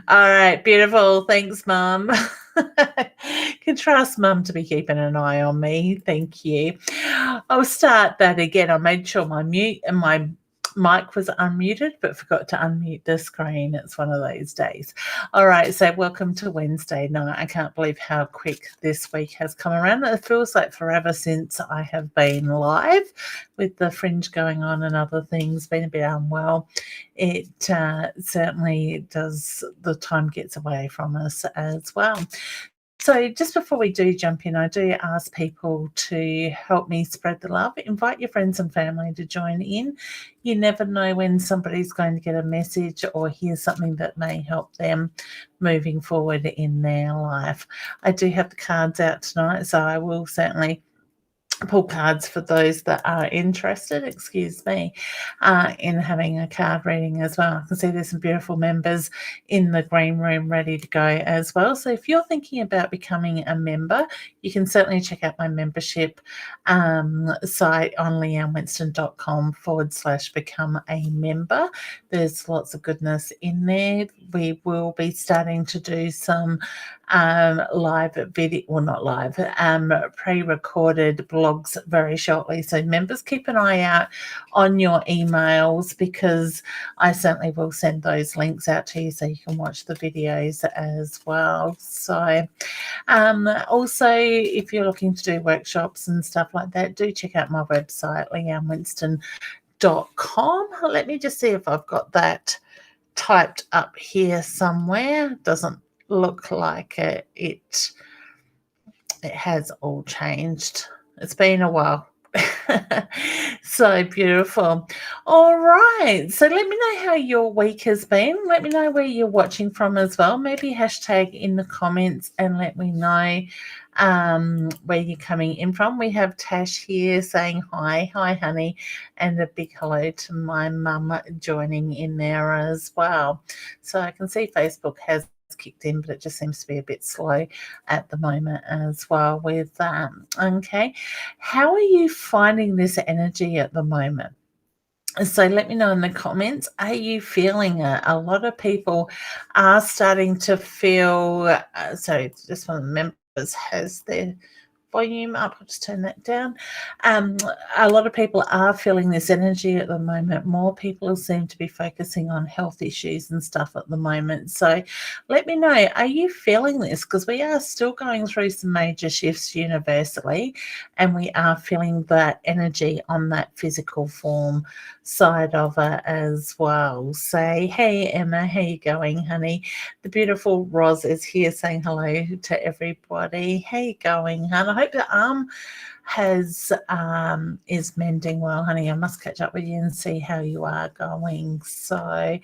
All right, beautiful. Thanks, Mum. Can trust Mum to be keeping an eye on me. Thank you. I'll start that again. I made sure my mute and my mic was unmuted, but forgot to unmute the screen. It's one of those days. All right, so welcome to Wednesday night. I can't believe how quick this week has come around. It feels like forever since I have been live with the fringe going on and other things, been a bit unwell. It certainly does, the time gets away from us as well. So, just before we do jump in, I do ask people to help me spread the love. Invite your friends and family to join in. You never know when somebody's going to get a message or hear something that may help them moving forward in their life. I do have the cards out tonight, so I will certainly pull cards for those that are interested, in having a card reading as well. I can see there's some beautiful members in the green room ready to go as well. So if you're thinking about becoming a member, you can certainly check out my membership site on leannewinston.com/become a member. There's lots of goodness in there. We will be starting to do some live video, well, not live, pre-recorded blogs very shortly. So members, keep an eye out on your emails, because I certainly will send those links out to you so you can watch the videos as well. So also, if you're looking to do workshops and stuff like that, do check out my website, leannewinston.com. Let me just see if I've got that typed up here somewhere. Doesn't look like it has all changed. It's been a while. So beautiful. All right, so let me know how your week has been. Let me know where you're watching from as well. Maybe hashtag in the comments and let me know where you're coming in from. We have Tash here saying hi honey, and a big hello to my mum joining in there as well. So I can see Facebook has kicked in, but it just seems to be a bit slow at the moment as well with that. Okay, how are you finding this energy at the moment? So let me know in the comments. Are you feeling it? A lot of people are starting to feel, sorry, just one of the members has their volume up. I'll just turn that down. A lot of people are feeling this energy at the moment. More people seem to be focusing on health issues and stuff at the moment. So let me know, are you feeling this? Because we are still going through some major shifts universally, and we are feeling that energy on that physical form side of it as well. Say, hey Emma, how you going, honey? The beautiful Roz is here saying hello to everybody. How you going, hon? I hope the arm is mending well, honey. I must catch up with you and see how you are going. So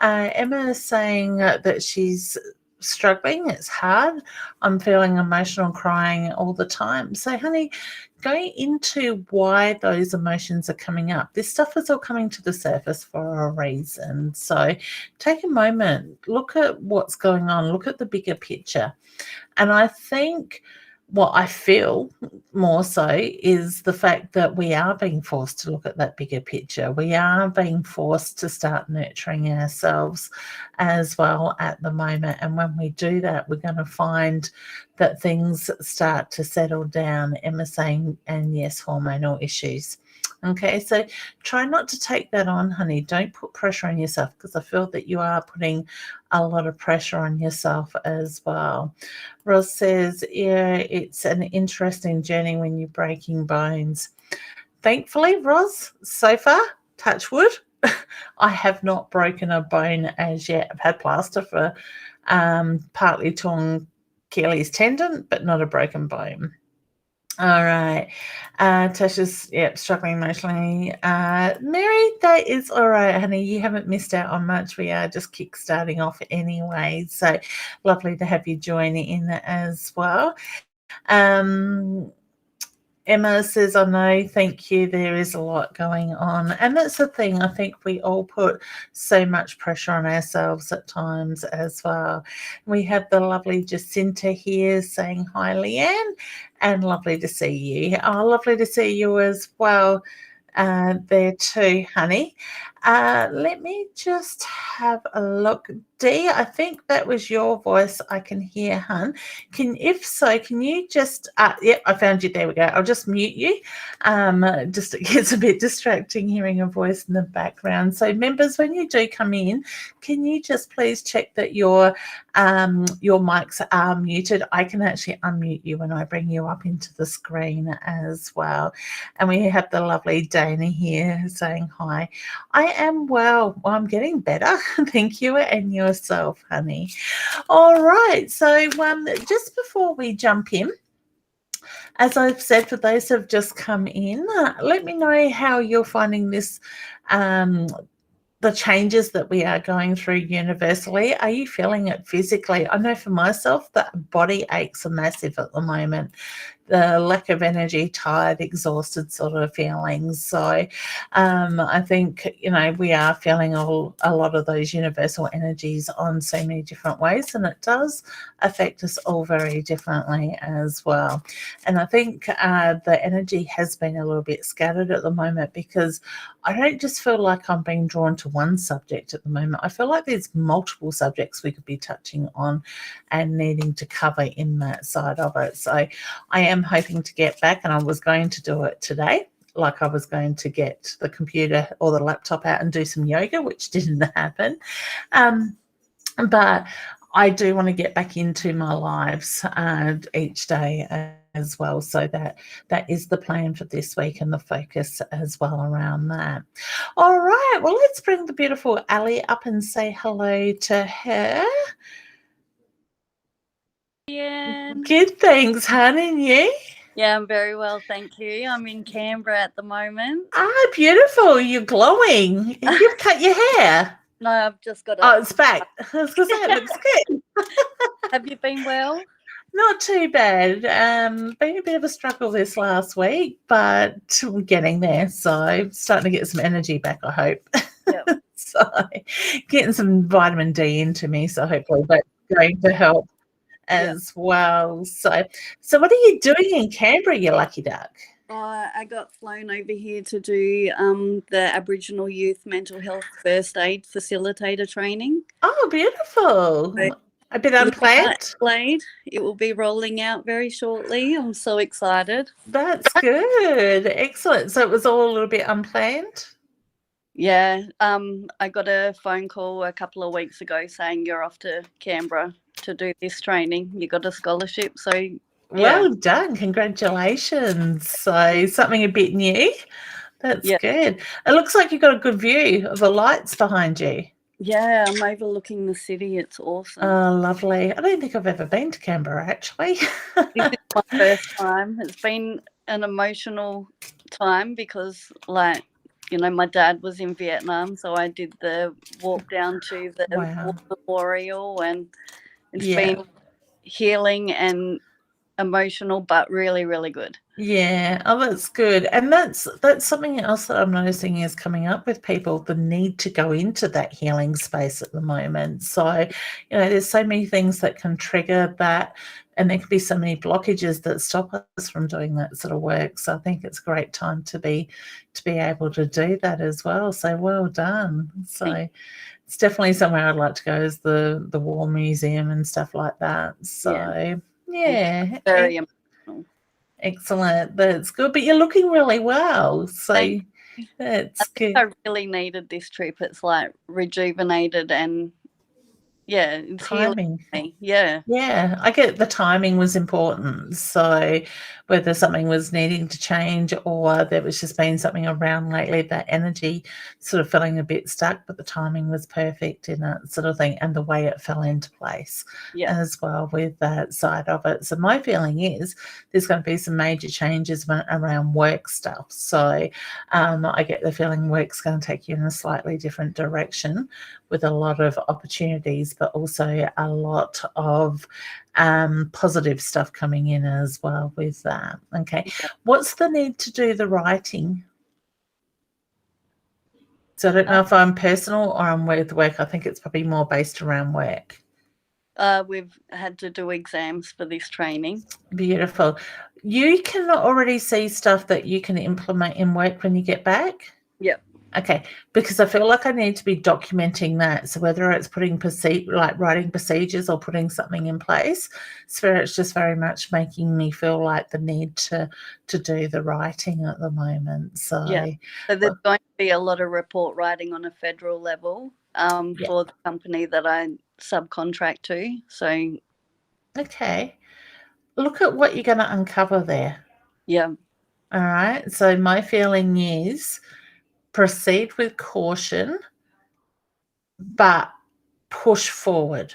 Emma is saying that she's struggling. It's hard. I'm feeling emotional, crying all the time. So honey, go into why those emotions are coming up. This stuff is all coming to the surface for a reason. So take a moment, look at what's going on, look at the bigger picture. And I think what I feel more so is the fact that we are being forced to look at that bigger picture. We are being forced to start nurturing ourselves as well at the moment. And when we do that, we're going to find that things start to settle down. Emma saying, and yes, hormonal issues. Okay, so try not to take that on, honey. Don't put pressure on yourself, because I feel that you are putting a lot of pressure on yourself as well. Ross says, yeah, it's an interesting journey when you're breaking bones. Thankfully, Ross, so far, touch wood, I have not broken a bone as yet. I've had plaster for partly torn Achilles tendon, but not a broken bone. All right. Tasha's, struggling emotionally. Mary, that is all right, honey. You haven't missed out on much. We are just kick-starting off anyway. So lovely to have you join in as well. Emma says, I know, thank you. There is a lot going on. And that's the thing. I think we all put so much pressure on ourselves at times as well. We have the lovely Jacinta here saying, hi, Leanne, and lovely to see you. Oh, lovely to see you as well there too, honey. Let me just have a look. Dee, I think that was your voice I can hear, hun. If so, can you just, yep, I found you. There we go. I'll just mute you. Just it gets a bit distracting hearing a voice in the background. So members, when you do come in, can you just please check that your mics are muted? I can actually unmute you when I bring you up into the screen as well. And we have the lovely Dana here saying hi. I am well. I'm getting better. Thank you. And yourself, honey. All right. So just before we jump in, as I've said, for those who have just come in, let me know how you're finding this, the changes that we are going through universally. Are you feeling it physically? I know for myself that body aches are massive at the moment. The lack of energy, tired, exhausted sort of feelings. So I think, we are feeling a lot of those universal energies on so many different ways, and it does affect us all very differently as well. And I think the energy has been a little bit scattered at the moment, because I don't just feel like I'm being drawn to one subject at the moment. I feel like there's multiple subjects we could be touching on and needing to cover in that side of it. So I am hoping to get back, and I was going to do it today. Like I was going to get the computer or the laptop out and do some yoga, which didn't happen. But I do want to get back into my lives each day as well. So that is the plan for this week, and the focus as well around that. All right. Well, let's bring the beautiful Ali up and say hello to her. Leanne. Good, thanks, hon. And you? Yeah, I'm very well, thank you. I'm in Canberra at the moment. Beautiful. You're glowing. You've cut your hair. No, I've just got Oh, it's back. I was going to say, it looks good. Have you been well? Not too bad. Been a bit of a struggle this last week, but we're getting there. So starting to get some energy back, I hope. Yep. So getting some vitamin D into me. So hopefully that's going to help as well. So what are you doing in Canberra, you lucky duck? I got flown over here to do the Aboriginal Youth Mental Health First Aid Facilitator training. Oh, beautiful. So, a bit unplanned? It will be rolling out very shortly. I'm so excited. That's good. Excellent. So it was all a little bit unplanned? Yeah. I got a phone call a couple of weeks ago saying you're off to Canberra to do this training. You got a scholarship. So yeah. Well done. Congratulations. So something a bit new. That's good. It looks like you've got a good view of the lights behind you. Yeah, I'm overlooking the city. It's awesome. Oh, lovely. I don't think I've ever been to Canberra, actually. This is my first time. It's been an emotional time because, my dad was in Vietnam, so I did the walk down to the War Memorial, and it's been healing and emotional, but really, really good. Yeah. Oh, that's good. And that's something else that I'm noticing is coming up with people, the need to go into that healing space at the moment. So, there's so many things that can trigger that, and there can be so many blockages that stop us from doing that sort of work. So I think it's a great time to be able to do that as well. So well done. So it's definitely somewhere I'd like to go, is the War Museum and stuff like that. So yeah. Very emotional. Excellent. That's good. But you're looking really well. So that's good. I really needed this trip. It's like rejuvenated and it's timing. Me. Yeah. Yeah, I get the timing was important. So whether something was needing to change or there was just been something around lately, that energy sort of feeling a bit stuck, but the timing was perfect in that sort of thing, and the way it fell into place as well with that side of it. So my feeling is there's going to be some major changes around work stuff. So I get the feeling work's going to take you in a slightly different direction, with a lot of opportunities, but also a lot of positive stuff coming in as well with that. Okay. What's the need to do the writing? So I don't know if I'm personal or I'm with work. I think it's probably more based around work. We've had to do exams for this training. Beautiful. You can already see stuff that you can implement in work when you get back? Yep. Okay, because I feel like I need to be documenting that. So whether it's like writing procedures or putting something in place, Spirit's just very much making me feel like the need to do the writing at the moment. So Yeah. So there's going to be a lot of report writing on a federal level for the company that I subcontract to. So okay, look at what you're going to uncover there. yeah. All right. So my feeling is proceed with caution, but push forward.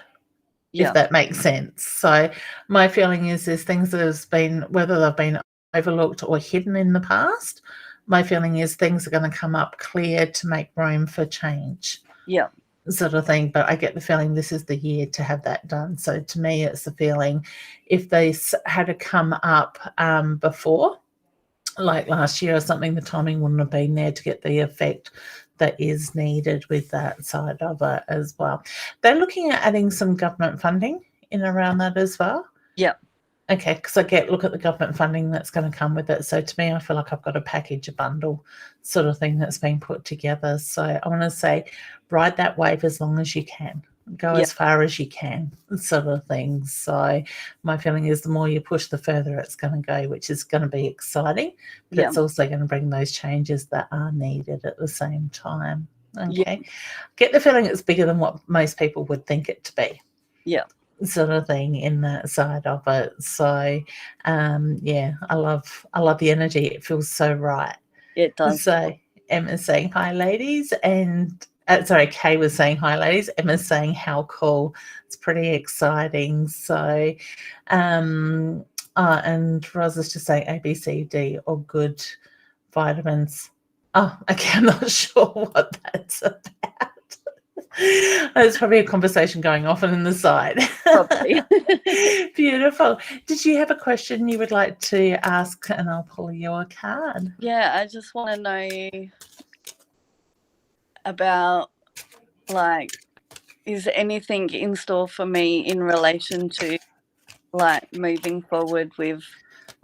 Yeah. If that makes sense. So my feeling is there's things that have been, whether they've been overlooked or hidden in the past, my feeling is things are going to come up clear to make room for change. Yeah. Sort of thing. But I get the feeling this is the year to have that done. So to me, it's the feeling if they had to come up before, like last year or something, the timing wouldn't have been there to get the effect that is needed with that side of it as well. They're looking at adding some government funding in around that as well. Yeah. Okay, because look at the government funding that's going to come with it. So to me, I feel like I've got a package, a bundle sort of thing that's been put together. So I want to say ride that wave as long as you can. Go as far as you can, sort of thing. So my feeling is the more you push, the further it's going to go, which is going to be exciting, but it's also going to bring those changes that are needed at the same time. Okay. Get the feeling it's bigger than what most people would think it to be. Yeah. Sort of thing in that side of it. So I love the energy. It feels so right. It does. So Emma's saying hi ladies, and Kay was saying hi ladies, Emma's saying how cool. It's pretty exciting. So and Roz is just saying A, B, C, D, or good vitamins. Oh, okay, I'm not sure what that's about. There's probably a conversation going off on the side. Probably. Beautiful. Did you have a question you would like to ask, and I'll pull you a card? Yeah, I just want to know about, like, is anything in store for me in relation to, like, moving forward with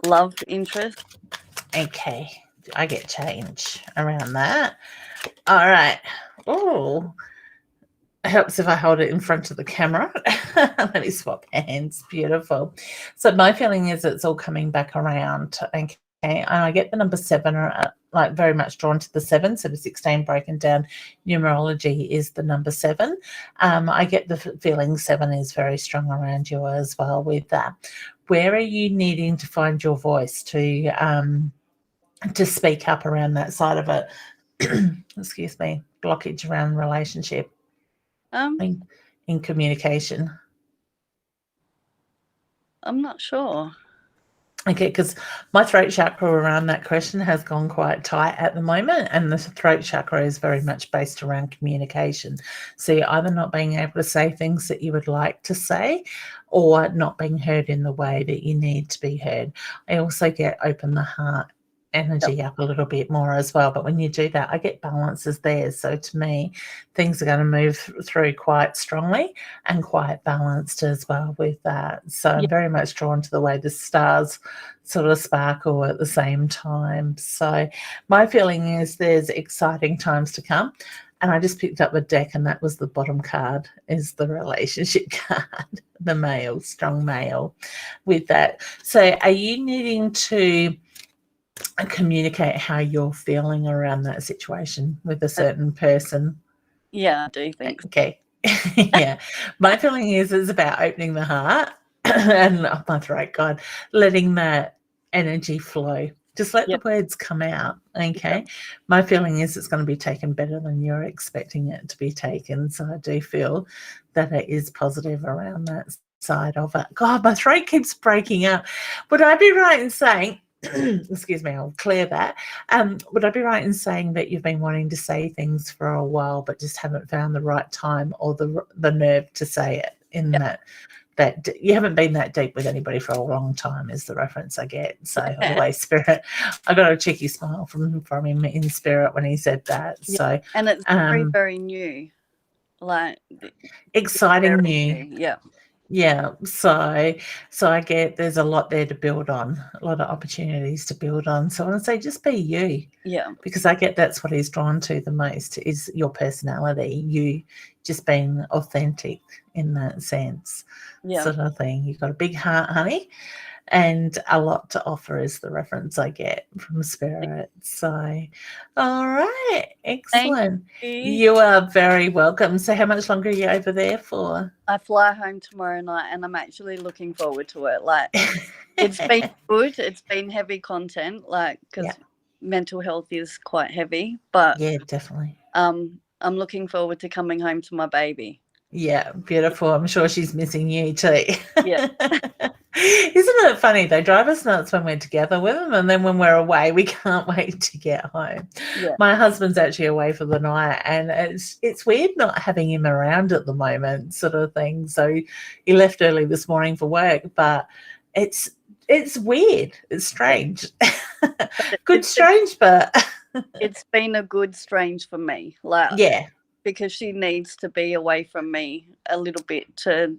love interest? Okay, I get change around that. All right. Oh, helps if I hold it in front of the camera. Let me swap hands. Beautiful. So my feeling is it's all coming back around. Okay. And I get the number 7, like very much drawn to the 7. So the 16 broken down numerology is the number 7. I get the feeling 7 is very strong around you as well with that. Where are you needing to find your voice to speak up around that side of it? Excuse me. Blockage around relationship. In communication. I'm not sure. Okay, because my throat chakra around that question has gone quite tight at the moment, and the throat chakra is very much based around communication. So you're either not being able to say things that you would like to say, or not being heard in the way that you need to be heard. I also get open the heart energy up a little bit more as well, but when you do that, I get balances there. So to me, things are going to move through quite strongly and quite balanced as well with that. So I'm very much drawn to the way the stars sort of sparkle at the same time. So my feeling is there's exciting times to come. And I just picked up a deck, and that was the bottom card, is the relationship card, the male, strong male with that. So are you needing to communicate how you're feeling around that situation with a certain person? Yeah, I do think so. Okay. Yeah. My feeling is it's about opening the heart and my throat, God, letting that energy flow. Just let the words come out. Okay. My feeling is it's going to be taken better than you're expecting it to be taken. So I do feel that it is positive around that side of it. God, my throat keeps breaking up. Would I be right in saying, excuse me, I'll clear that. Would I be right in saying that you've been wanting to say things for a while, but just haven't found the right time or the nerve to say it in that you haven't been that deep with anybody for a long time is the reference I get. So always Spirit. I got a cheeky smile from him in spirit when he said that. So and it's very, very new. Like exciting new. Yeah, so I get there's a lot there to build on, a lot of opportunities to build on. So I want to say just be you, Yeah. because I get that's what he's drawn to the most is your personality, you just being authentic in that sense, Yeah. sort of thing. You've got a big heart, honey, and a lot to offer is the reference I get from Spirit. So, all right, Thank excellent. you. You are very welcome. So, how much longer are you over there for? I fly home tomorrow night, and I'm actually looking forward to it. Like, it's been good. It's been heavy content, like, because Yeah. mental health is quite heavy. But Yeah, definitely. I'm looking forward to coming home to my baby. Yeah, beautiful. I'm sure she's missing you too. Yeah. Isn't it funny? They drive us nuts when we're together with them, and then when we're away, we can't wait to get home. Yeah. My husband's actually away for the night, and it's weird not having him around at the moment, sort of thing. So he left early this morning for work, but it's weird. It's strange. Good strange, but It's been a good strange for me. Like, yeah. because she needs to be away from me a little bit to,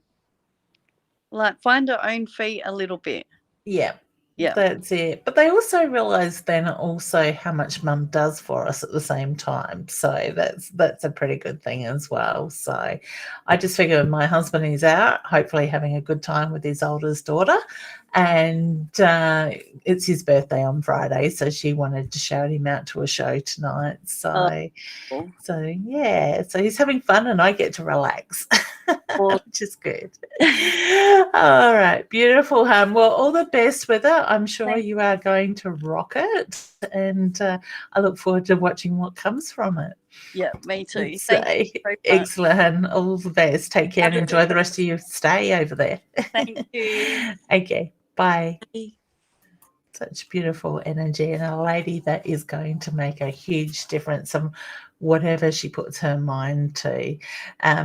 like, find her own feet a little bit. Yeah, Yeah. that's it. But they also realise then also how much mum does for us at the same time. So that's a pretty good thing as well. So I just figure my husband is out, hopefully having a good time with his oldest daughter. And it's his birthday on Friday, so she wanted to shout him out to a show tonight. So Cool. so yeah, so he's having fun and I get to relax. Cool. Which is good. All right, beautiful, hon. Well, all the best with it. I'm sure you are going to rock it, and I look forward to watching what comes from it. Yeah, me too. So, Thank you very much. excellent, hun. All the best. Take care and enjoy the rest of your stay over there. Thank you. Okay, bye. Bye. Such beautiful energy, and a lady that is going to make a huge difference on whatever she puts her mind to.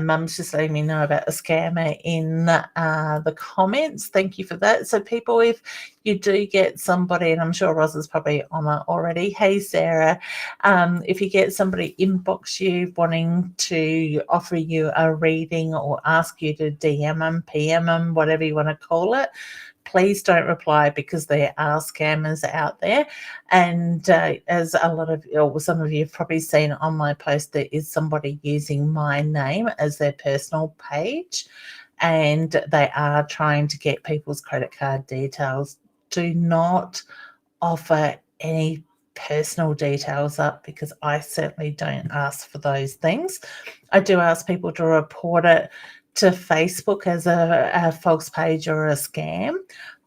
Mum's just letting me know about a scammer in the comments. Thank you for that. So people, if you do get somebody, and I'm sure Roz is probably on it already. Hey, Sarah, if you get somebody inbox you wanting to offer you a reading or ask you to DM them, PM them, whatever you want to call it, please don't reply, because there are scammers out there. And as a lot of, or some of you have probably seen on my post, there is somebody using my name as their personal page, and they are trying to get people's credit card details. Do not offer any personal details up, because I certainly don't ask for those things. I do ask people to report it to Facebook as a false page or a scam.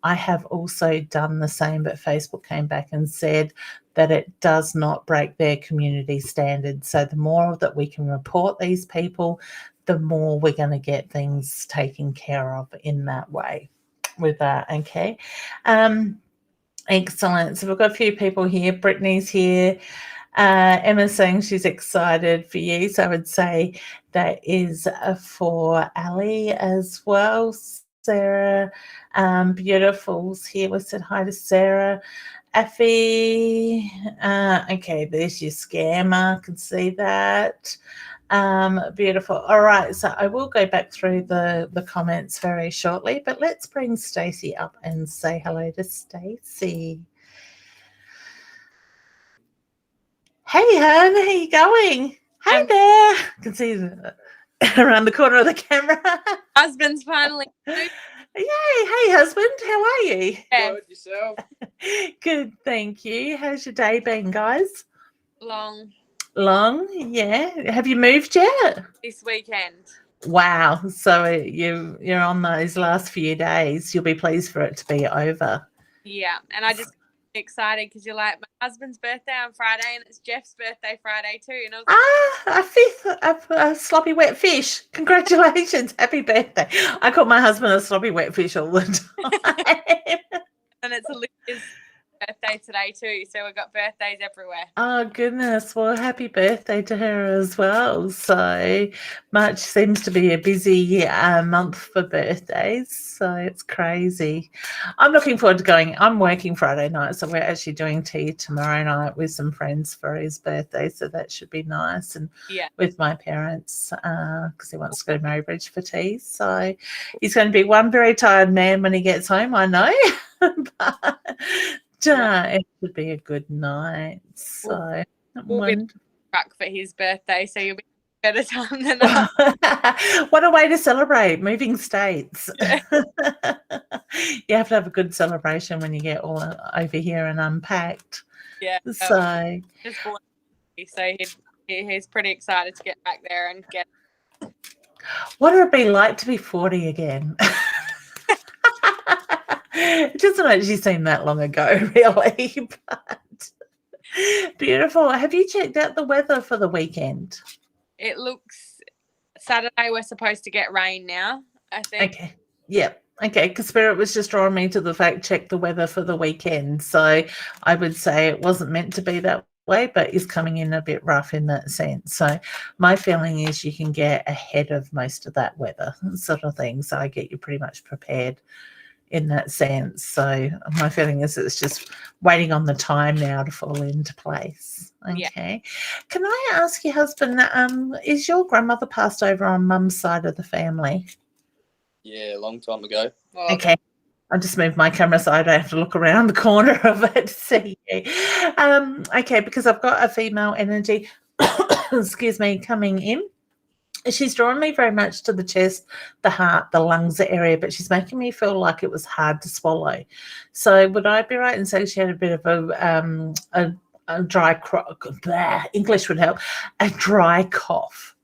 I have also done the same, but Facebook came back and said that it does not break their community standards. So the more that we can report these people, the more we're going to get things taken care of in that way with that. Okay. Excellent. So we've got a few people here. Brittany's here. Emma's saying she's excited for you. So I would say that is for Ali as well. Sarah, beautiful's here. We said hi to Sarah. Effie, okay, there's your scammer. I can see that. Beautiful. All right, so I will go back through the comments very shortly, but let's bring Stacey up and say hello to Stacey. Hey, hon, how you going? Hi there. I can see around the corner of the camera. Husband's finally. Yay. Hey, husband. How are you? Good, yourself? Good, thank you. How's your day been, guys? Long. Long, yeah. Have you moved yet? This weekend. Wow. So you're on those last few days. You'll be pleased for it to be over. Yeah, and I just excited because you're like, my husband's birthday on Friday and it's Jeff's birthday Friday too. And I was a sloppy wet fish. Congratulations. Happy birthday. I call my husband a sloppy wet fish all the time. and it's Olivia's birthday today too, so we've got birthdays everywhere. Oh, goodness. Well, happy birthday to her as well. So March seems to be a busy month for birthdays, so it's crazy. I'm looking forward to going. I'm working Friday night, so we're actually doing tea tomorrow night with some friends for his birthday, so that should be nice. And with my parents, because he wants to go to Marybridge for tea. So he's going to be one very tired man when he gets home, I know. But it should be a good night. So we'll be truck for his birthday, so you'll be better time than us. What a way to celebrate moving states. Yeah. You have to have a good celebration when you get all over here and unpacked. Yeah. So he's pretty excited to get back there and get. What would it be like to be 40 again? It doesn't actually seem that long ago, really, but beautiful. Have you checked out the weather for the weekend? It looks Saturday we're supposed to get rain now, I think. Okay. Yep. Okay, because Spirit was just drawing me to the fact check the weather for the weekend. So I would say it wasn't meant to be that way, but is coming in a bit rough in that sense. So my feeling is you can get ahead of most of that weather sort of thing. So I get you pretty much prepared in that sense. So my feeling is it's just waiting on the time now to fall into place. Okay. Yeah. Can I ask your husband, is your grandmother passed over on mum's side of the family? Yeah, a long time ago. Okay. I'll just move my camera so I don't have to look around the corner of it to see you. Okay, because I've got a female energy, excuse me, coming in. She's drawn me very much to the chest, the heart, the lungs area, but she's making me feel like it was hard to swallow. So would I be right in saying she had a bit of a dry English would help, a dry cough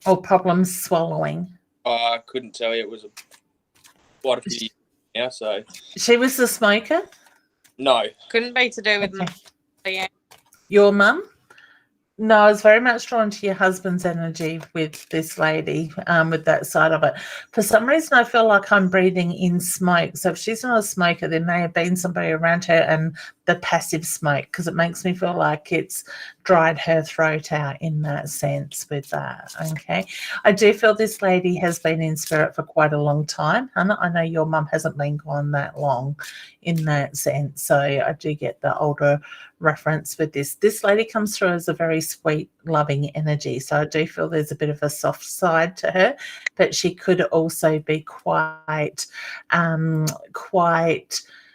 or problems swallowing? I couldn't tell you. It was quite a few years now, so. She was the smoker? No. Couldn't be to do with Leanne. Your mum? No, I was very much drawn to your husband's energy with this lady, with that side of it. For some reason, I feel like I'm breathing in smoke. So if she's not a smoker, there may have been somebody around her and the passive smoke, because it makes me feel like it's dried her throat out in that sense with that. Okay. I do feel this lady has been in spirit for quite a long time. And I know your mum hasn't been gone that long in that sense. So I do get the older reference with this. This lady comes through as a very sweet, loving energy. So I do feel there's a bit of a soft side to her, but she could also be quite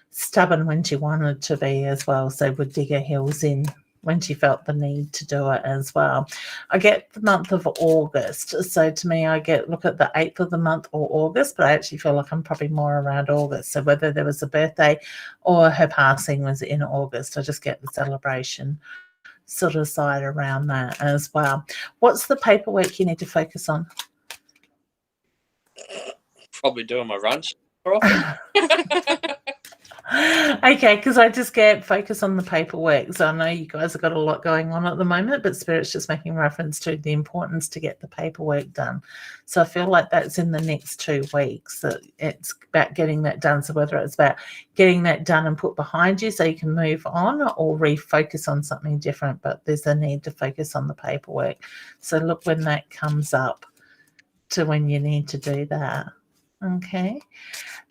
stubborn when she wanted to be as well. So would dig her heels in when she felt the need to do it as well. I get the month of August. So to me, I look at the 8th of the month or August, but I actually feel like I'm probably more around August. So whether there was a birthday or her passing was in August, I just get the celebration sort of side around that as well. What's the paperwork you need to focus on? Probably doing my run more often. Okay, because I just get focus on the paperwork. So I know you guys have got a lot going on at the moment, but Spirit's just making reference to the importance to get the paperwork done. So I feel like that's in the next 2 weeks, that it's about getting that done. So whether it's about getting that done and put behind you so you can move on or refocus on something different, but there's a need to focus on the paperwork. So look when that comes up to when you need to do that. Okay.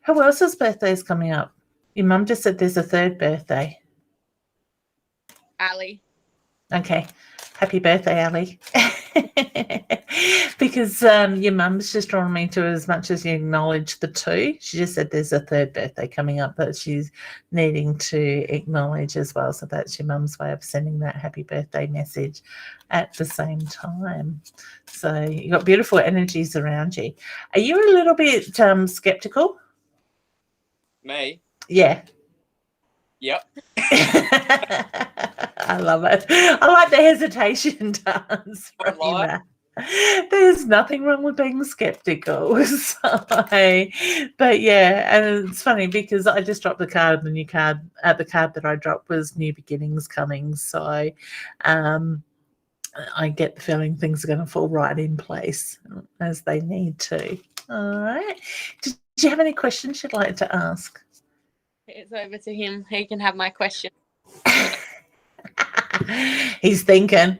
Who else's birthday is coming up? Your mum just said there's a 3rd birthday. Ali. Okay. Happy birthday, Ali. Because your mum's just drawn me to, as much as you acknowledge the 2, she just said there's a 3rd birthday coming up that she's needing to acknowledge as well. So that's your mum's way of sending that happy birthday message at the same time. So you've got beautiful energies around you. Are you a little bit skeptical? Me? Yeah. Yep. I love it. I like the hesitation dance. There's nothing wrong with being skeptical. So, but yeah, and it's funny because I just dropped the card, the new card, the card that I dropped was New Beginnings Coming. So I get the feeling things are going to fall right in place as they need to. All right. Did you have any questions you'd like to ask? It's over to him. He can have my question. He's thinking.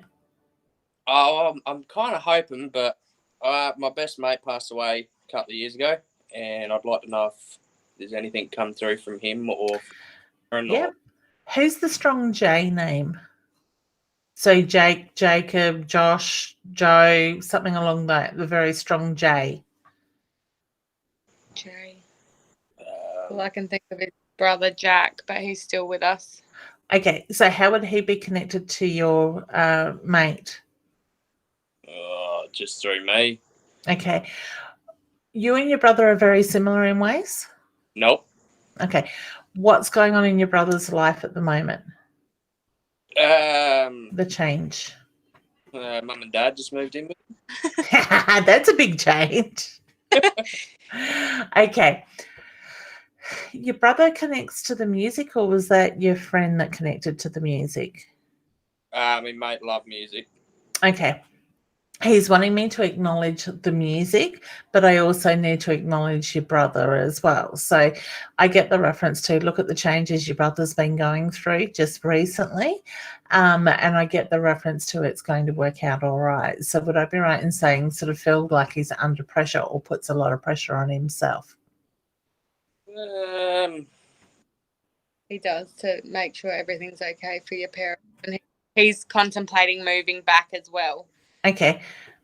Oh, I'm kind of hoping, but my best mate passed away a couple of years ago, and I'd like to know if there's anything come through from him or from Yep. Who's the strong J name? So Jake, Jacob, Josh, Joe, something along that, the very strong J. Jay. Well, I can think of his brother Jack, but he's still with us. Okay, so how would he be connected to your mate? Just through me. Okay. You and your brother are very similar in ways? Nope. Okay. What's going on in your brother's life at the moment? The change. Mum and Dad just moved in with me. That's a big change. Okay. Your brother connects to the music, or was that your friend that connected to the music? My mate loved music. Okay. He's wanting me to acknowledge the music, but I also need to acknowledge your brother as well. So I get the reference to look at the changes your brother's been going through just recently. And I get the reference to it's going to work out all right. So would I be right in saying sort of feel like he's under pressure or puts a lot of pressure on himself? He does, to make sure everything's okay for your parents. And he's contemplating moving back as well. Okay.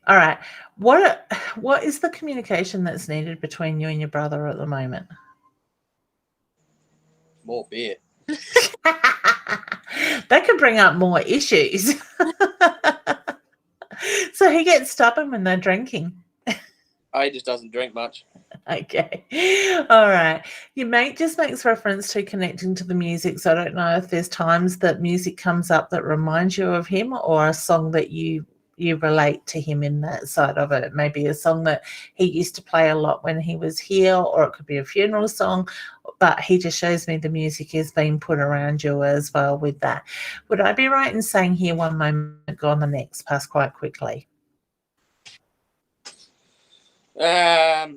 All right. What is the communication that's needed between you and your brother at the moment? More beer. That could bring up more issues. So he gets stubborn when they're drinking. He just doesn't drink much. Okay. All right. Your mate just makes reference to connecting to the music. So I don't know if there's times that music comes up that reminds you of him, or a song that you relate to him in that side of it. Maybe a song that he used to play a lot when he was here, or it could be a funeral song, but he just shows me the music is being put around you as well with that. Would I be right in saying here one moment, go on the next, pass quite quickly? I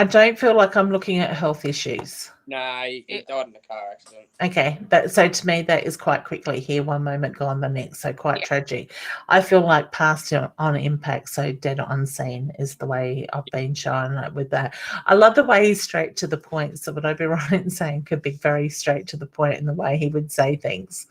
don't feel like I'm looking at health issues. No, he died in a car accident. Okay, so to me that is quite quickly here, one moment, gone the next, so quite tragic. I feel like passed on impact, so dead on scene is the way I've been shown with that. I love the way he's straight to the point, so would I be right in saying could be very straight to the point in the way he would say things?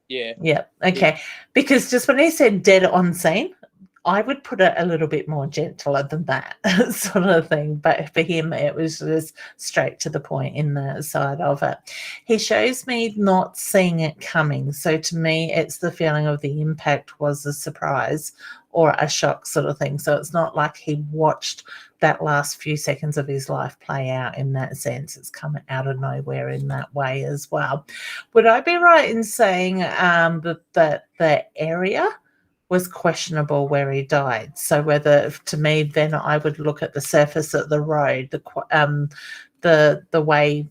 Yeah. Yeah, okay. Because just when he said dead on scene, I would put it a little bit more gentler than that sort of thing. But for him, it was just straight to the point in the side of it. He shows me not seeing it coming. So to me, it's the feeling of the impact was a surprise or a shock sort of thing. So it's not like he watched that last few seconds of his life play out in that sense. It's come out of nowhere in that way as well. Would I be right in saying that the area was questionable where he died? So whether, to me, then I would look at the surface of the road, the way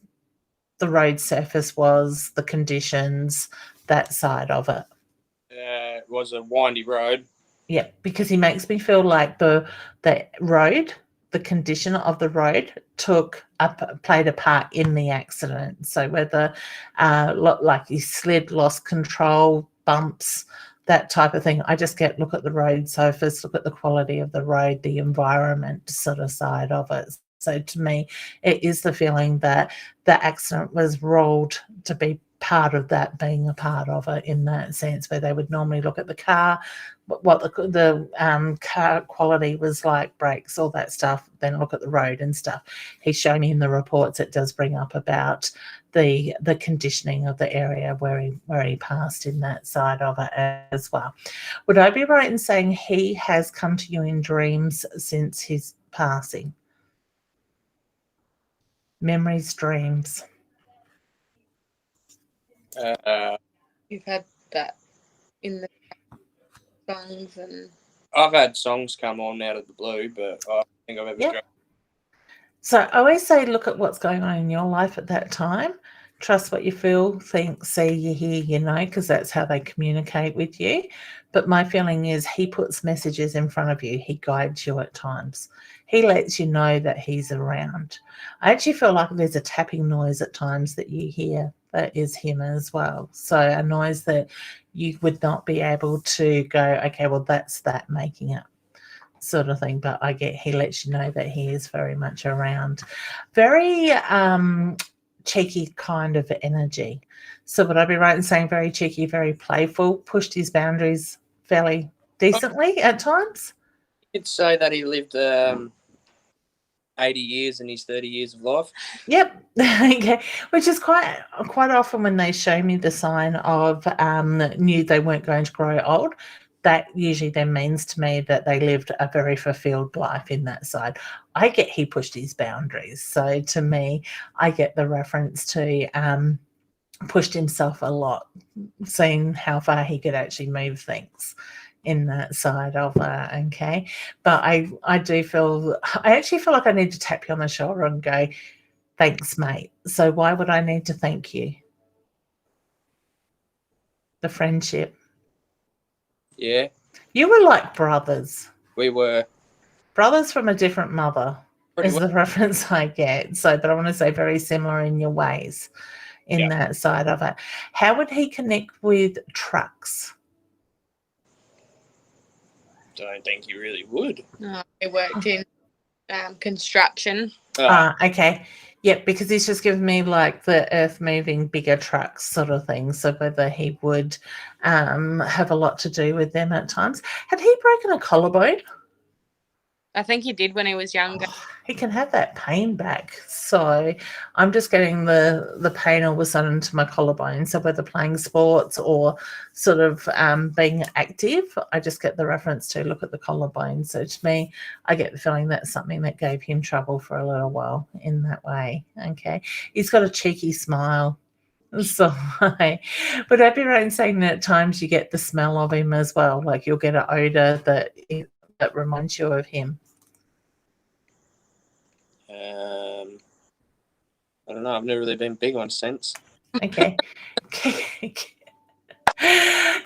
the road surface was, the conditions, that side of it. It was a windy road. Yeah, because he makes me feel like the road, the condition of the road played a part in the accident. So whether like he slid, lost control, bumps, that type of thing. I just look at the road surface, look at the quality of the road, the environment sort of side of it. So to me, it is the feeling that the accident was ruled to be part of that, being a part of it in that sense, where they would normally look at the car, what the car quality was like, brakes, all that stuff, then look at the road and stuff. He's shown me in the reports it does bring up about the conditioning of the area where he passed in that side of it as well. Would I be right in saying he has come to you in dreams since his passing? Memories, dreams. You've had that in the songs, and I've had songs come on out of the blue, but I don't think I've ever. So I always say, look at what's going on in your life at that time, trust what you feel, think, see, you hear, you know, because that's how they communicate with you. But my feeling is he puts messages in front of you. He guides you at times. He lets you know that he's around. I actually feel like there's a tapping noise at times that you hear that is him as well. So a noise that you would not be able to go, okay, well, that's that making it sort of thing. But I get he lets you know that he is very much around. Very cheeky kind of energy. So would I be right in saying very cheeky, very playful, pushed his boundaries fairly decently at times? You'd say that he lived 80 years in his 30 years of life. Yep. Okay. Which is quite often when they show me the sign of knew they weren't going to grow old, that usually then means to me that they lived a very fulfilled life in that side. I get he pushed his boundaries. So to me, I get the reference to pushed himself a lot, seeing how far he could actually move things in that side of okay. But I actually feel like I need to tap you on the shoulder and go, thanks, mate. So why would I need to thank you? The friendship. Yeah. You were like brothers. We were. Brothers from a different mother Pretty is the reference I get. So, but I want to say very similar in your ways in that side of it. How would he connect with trucks? Don't think he really would. He worked in construction. Okay. Yep, because he's just given me like the earth moving bigger trucks sort of thing. So whether he would have a lot to do with them at times. Had he broken a collarbone? I think he did when he was younger. He can have that pain back. So I'm just getting the pain all of a sudden to my collarbone. So whether playing sports or sort of being active, I just get the reference to look at the collarbone. So to me, I get the feeling that's something that gave him trouble for a little while in that way. Okay. He's got a cheeky smile. So, but I'd be right in saying that at times you get the smell of him as well. Like you'll get an odor that reminds you of him. I don't know. I've never really been big on scents. Okay.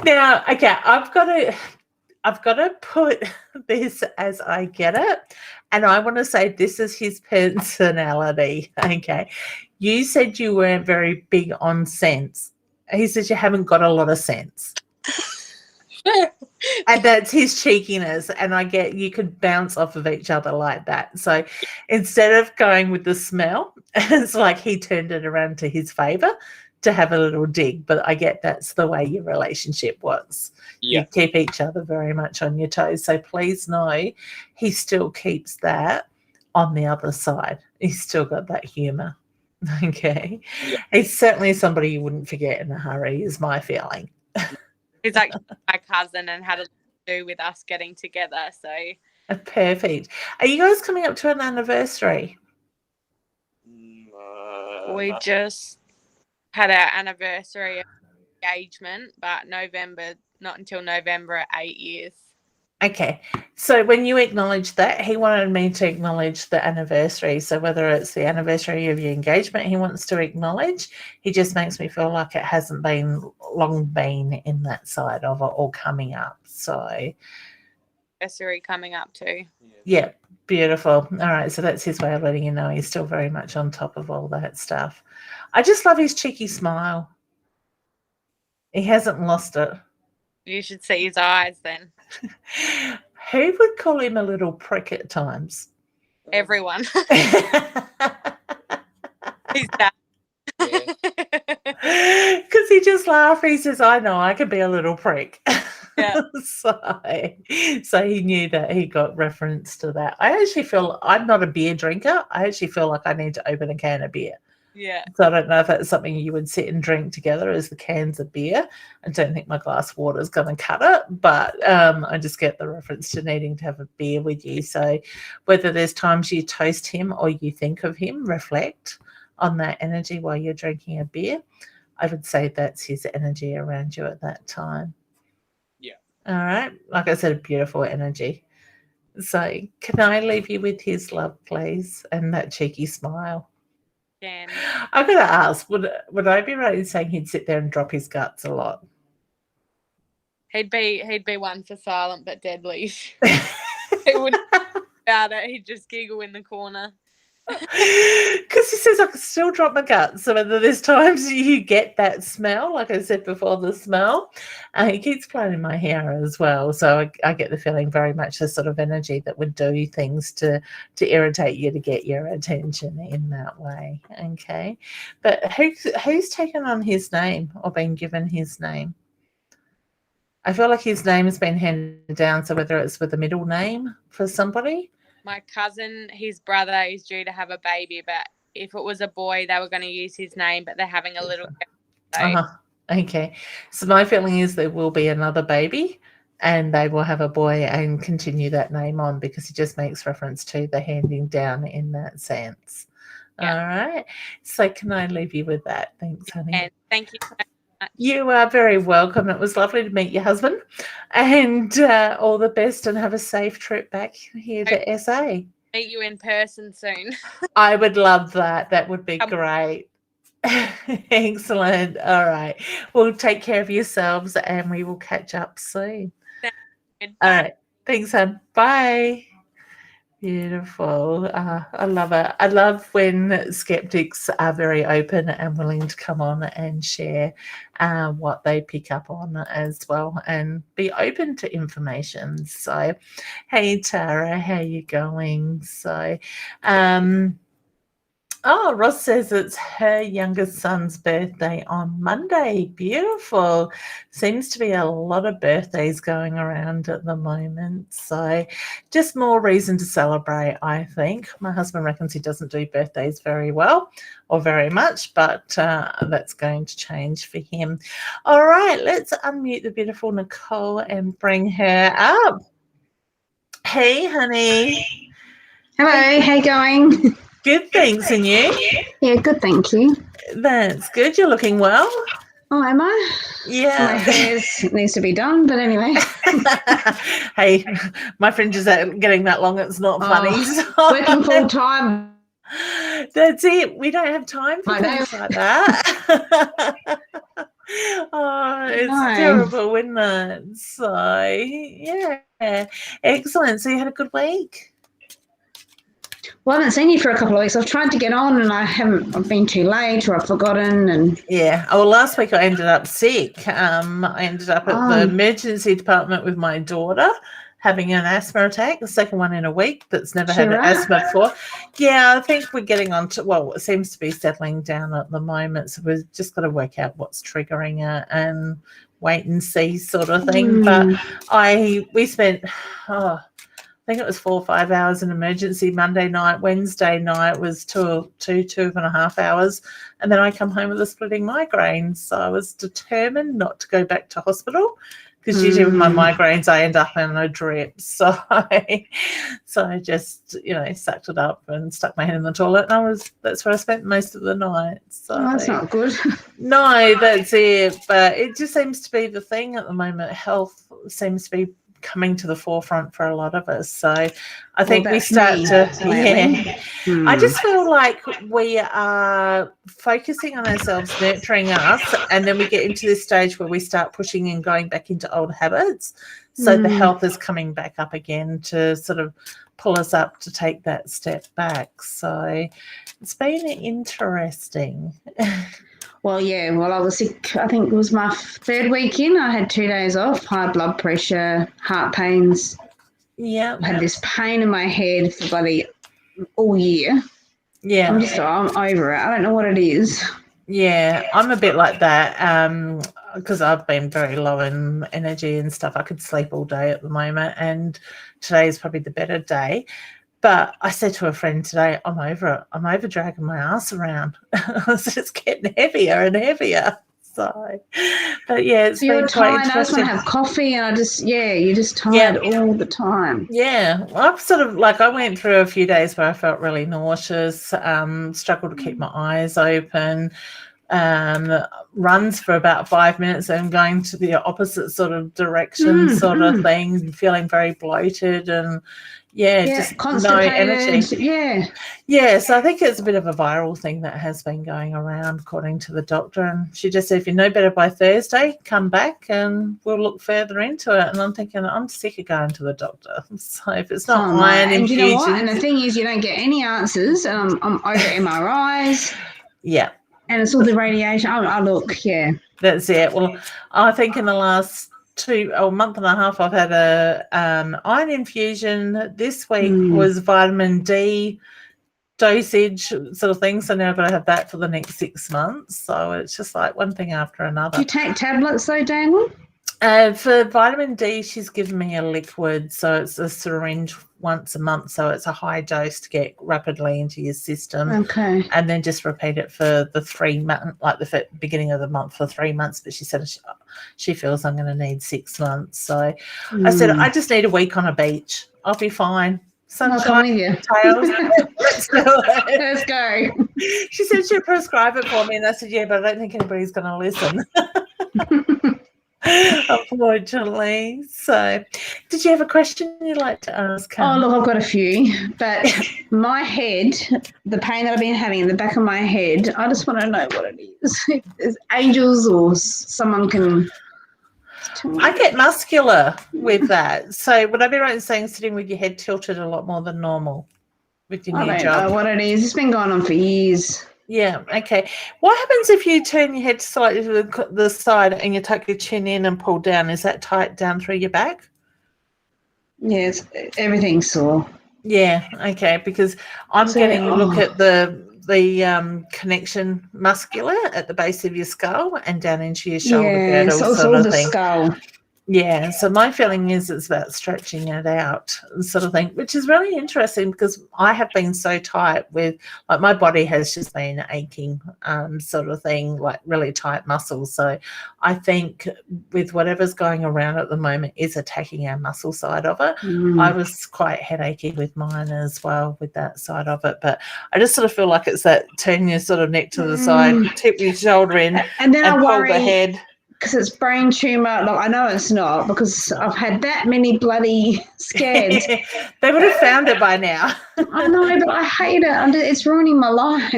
Now, okay, I've got to put this as I get it, and I want to say this is his personality. Okay, you said you weren't very big on scents. He says you haven't got a lot of sense. And that's his cheekiness, and I get you could bounce off of each other like that. So instead of going with the smell, it's like he turned it around to his favor to have a little dig. But I get that's the way your relationship was. Yeah. You keep each other very much on your toes. So please know he still keeps that on the other side. He's still got that humor. Okay. Yeah. He's certainly somebody you wouldn't forget in a hurry, is my feeling. He's like my cousin and had a lot to do with us getting together. So Perfect. Are you guys coming up to an anniversary? we just had our anniversary of engagement, but not until November at 8 years. Okay. So when you acknowledge that, he wanted me to acknowledge the anniversary. So whether it's the anniversary of your engagement he wants to acknowledge, he just makes me feel like it hasn't been long been in that side of it or coming up. So Anniversary coming up too. yeah, beautiful. All right. So that's his way of letting you know he's still very much on top of all that stuff. I just love his cheeky smile. He hasn't lost it. You should see his eyes then. Who would call him a little prick at times? Everyone. His dad. Because he just laughs. He says, I know I can be a little prick. Yeah. So he knew that he got reference to that. I actually feel I'm not a beer drinker. I actually feel like I need to open a can of beer. Yeah. So I don't know if that's something you would sit and drink together as the cans of beer. I don't think my glass of water is going to cut it, but I just get the reference to needing to have a beer with you. So whether there's times you toast him or you think of him, reflect on that energy while you're drinking a beer. I would say that's his energy around you at that time. Yeah. All right. Like I said, a beautiful energy. So can I leave you with his love, please, and that cheeky smile? can. I'm going to ask, would I be right in saying he'd sit there and drop his guts a lot? He'd be one for silent but deadly. He wouldn't about it. He'd just giggle in the corner. Because he says I can still drop my guts. So whether there's times you get that smell, like I said before, the smell, he keeps playing in my hair as well. So I get the feeling very much the sort of energy that would do things to irritate you, to get your attention in that way. Okay, but who's taken on his name or been given his name? I feel like his name has been handed down. So whether it's with a middle name for somebody. My cousin, his brother, is due to have a baby, but if it was a boy, they were going to use his name, but they're having a little girl. So. Okay. So my feeling is there will be another baby and they will have a boy and continue that name on, because he just makes reference to the handing down in that sense. Yeah. All right. So can I leave you with that? Thanks, honey. And thank you so much. You are very welcome. It was lovely to meet your husband, and all the best, and have a safe trip back here to SA. Meet you in person soon. I would love that. That would be great. Excellent. All right. Well, take care of yourselves, and we will catch up soon. All right. Thanks, hon. Bye. Beautiful. I love it. I love when skeptics are very open and willing to come on and share what they pick up on as well, and be open to information. So, hey, Tara, how you going? So, Ross says it's her youngest son's birthday on Monday. Beautiful. Seems to be a lot of birthdays going around at the moment. So just more reason to celebrate, I think. My husband reckons he doesn't do birthdays very well or very much, but that's going to change for him. All right, let's unmute the beautiful Nicole and bring her up. Hey, honey. Hello, how you going? Good, thanks, and you? Yeah, good, thank you. That's good. You're looking well. Oh, am I? Yeah. My hair needs to be done, but anyway. Hey, my fringes are getting that long. It's not funny. So. Working full time. That's it. We don't have time for things like that. It's terrible, isn't it? So, yeah. Excellent. So you had a good week? Well, I haven't seen you for a couple of weeks. I've tried to get on and I've been too late, or I've forgotten. And yeah. Oh, well, last week I ended up sick. I ended up at the emergency department with my daughter having an asthma attack, the second one in a week that's never had asthma before. Yeah, I think we're getting on to, well, it seems to be settling down at the moment. So we've just got to work out what's triggering it and wait and see sort of thing. But we spent, I think it was 4 or 5 hours in emergency Monday night. Wednesday night was 2.5 hours. And then I come home with a splitting migraine. So I was determined not to go back to hospital, because usually with my migraines, I end up in a drip. So I just, sucked it up and stuck my head in the toilet. And that's where I spent most of the night. So that's not good. No, that's it. But it just seems to be the thing at the moment. Health seems to be coming to the forefront for a lot of us. So I think we start I just feel like we are focusing on ourselves, nurturing us, and then we get into this stage where we start pushing and going back into old habits. So the health is coming back up again to sort of pull us up to take that step back. So it's been interesting. Well, yeah. Well, I was sick. I think it was my third week in. I had 2 days off, high blood pressure, heart pains. Yeah. I had this pain in my head for bloody all year. Yeah. I'm over it. I don't know what it is. Yeah, I'm a bit like that because I've been very low in energy and stuff. I could sleep all day at the moment, and today is probably the better day. But I said to a friend today, I'm over it. I'm over dragging my ass around. It's getting heavier and heavier. So, but yeah, it's been quite interesting. I just want to have coffee, and you're just tired all the time. Yeah, well, I've sort of I went through a few days where I felt really nauseous, struggled to keep my eyes open, runs for about 5 minutes and going to the opposite sort of direction sort of thing, feeling very bloated and just no energy. So I think it's a bit of a viral thing that has been going around according to the doctor, and she just said, if you're no better by Thursday, come back and we'll look further into it. And I'm thinking, I'm sick of going to the doctor, so if it's not iron infusions, you know what, and the thing is, you don't get any answers. I'm over MRIs, and it's all the radiation. That's it. Well, I think in the last month and a half, I've had a iron infusion. This week was vitamin D dosage sort of thing, so now I've got to have that for the next 6 months. So it's just like one thing after another. Do you take tablets though, Daniel? For vitamin D, she's given me a liquid, so it's a syringe once a month, so it's a high dose to get rapidly into your system. Okay. And then just repeat it for the 3 months, like the beginning of the month for 3 months. But she said she feels I'm going to need 6 months. So I said, I just need a week on a beach. I'll be fine. Sunshine, tails. Let's do it. Let's go. She said she'd prescribe it for me, and I said, yeah, but I don't think anybody's going to listen. Unfortunately. So did you have a question you'd like to ask? Oh, look, I've got a few, but my head, the pain that I've been having in the back of my head, I just want to know what it is. If there's angels or someone can tell me. I get muscular with that. So would I be right in saying sitting with your head tilted a lot more than normal with your new job? I don't know what it is. It's been going on for years. Yeah, okay. What happens if you turn your head slightly to the side and you tuck your chin in and pull down? Is that tight down through your back? Yes, everything's sore. Yeah, okay, because I'm getting a look at the connection muscular at the base of your skull and down into your shoulder girdle sort of thing. Skull. Yeah, so my feeling is it's about stretching it out sort of thing, which is really interesting because I have been so tight with, like, my body has just been aching sort of thing, like really tight muscles. So I think with whatever's going around at the moment is attacking our muscle side of it. I was quite headachy with mine as well with that side of it, but I just sort of feel like it's that turn your sort of neck to the side, tip your shoulder in and then I pull the head. Because it's brain tumour. Look, I know it's not because I've had that many bloody scans. They would have found it by now. I know, but I hate it. It's ruining my life.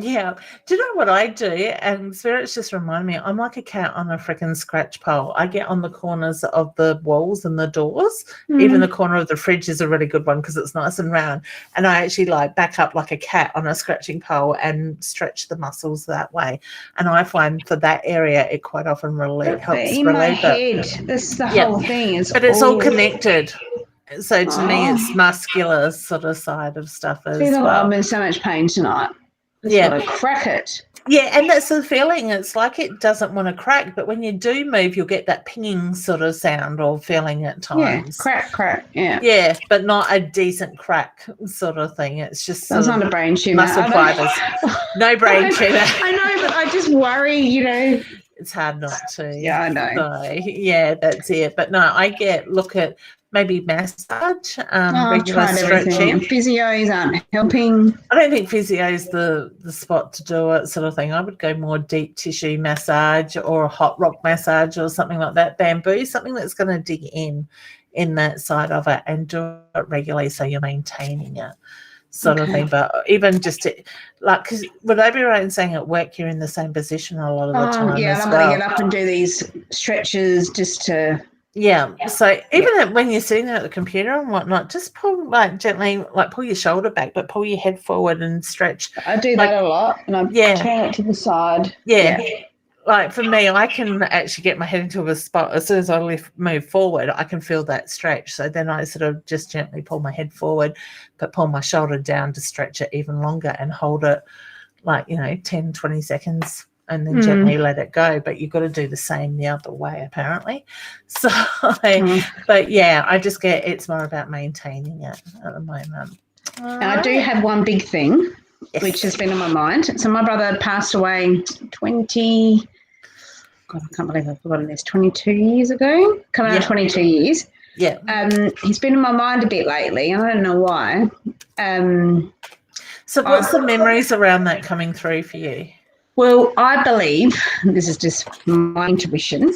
Yeah. Do you know what I do? And spirits just remind me, I'm like a cat on a freaking scratch pole. I get on the corners of the walls and the doors. Even the corner of the fridge is a really good one because it's nice and round. And I actually like back up like a cat on a scratching pole and stretch the muscles that way. And I find for that area, it quite often helps relieve my head. That's the whole thing. But it's all connected. So to me, it's muscular sort of side of stuff as well. I'm in so much pain tonight. Got to crack it. Yeah, and that's the feeling. It's like it doesn't want to crack, but when you do move, you'll get that pinging sort of sound or feeling at times. Yeah, crack. Yeah. Yeah, but not a decent crack sort of thing. It's just that's not a brain tumour. Muscle fibres. No brain tumour. I know, but I just worry, It's hard not to. Yeah, I know. So, yeah, that's it. But no, I look at maybe massage, regular stretching. Physios aren't helping. I don't think physio is the spot to do it sort of thing. I would go more deep tissue massage or a hot rock massage or something like that. Bamboo, something that's going to dig in that side of it and do it regularly so you're maintaining it sort of thing. But even just because would I be right in saying at work you're in the same position a lot of the time? Yeah, I'm going to get up and do these stretches just to... Yeah, so even when you're sitting there at the computer and whatnot, just pull gently, pull your shoulder back, but pull your head forward and stretch. I do that a lot, and I turn it to the side. Yeah. Like for me, I can actually get my head into a spot as soon as I move forward. I can feel that stretch. So then I sort of just gently pull my head forward, but pull my shoulder down to stretch it even longer and hold it 10, 20 seconds. And then gently let it go. But you've got to do the same the other way, apparently. So, but yeah, I just get it's more about maintaining it at the moment. I do have one big thing, which has been on my mind. So my brother passed away 22 years ago. Coming on 22 years. Yeah. He's been in my mind a bit lately. I don't know why. So what's the memories around that coming through for you? Well, I believe, this is just my intuition.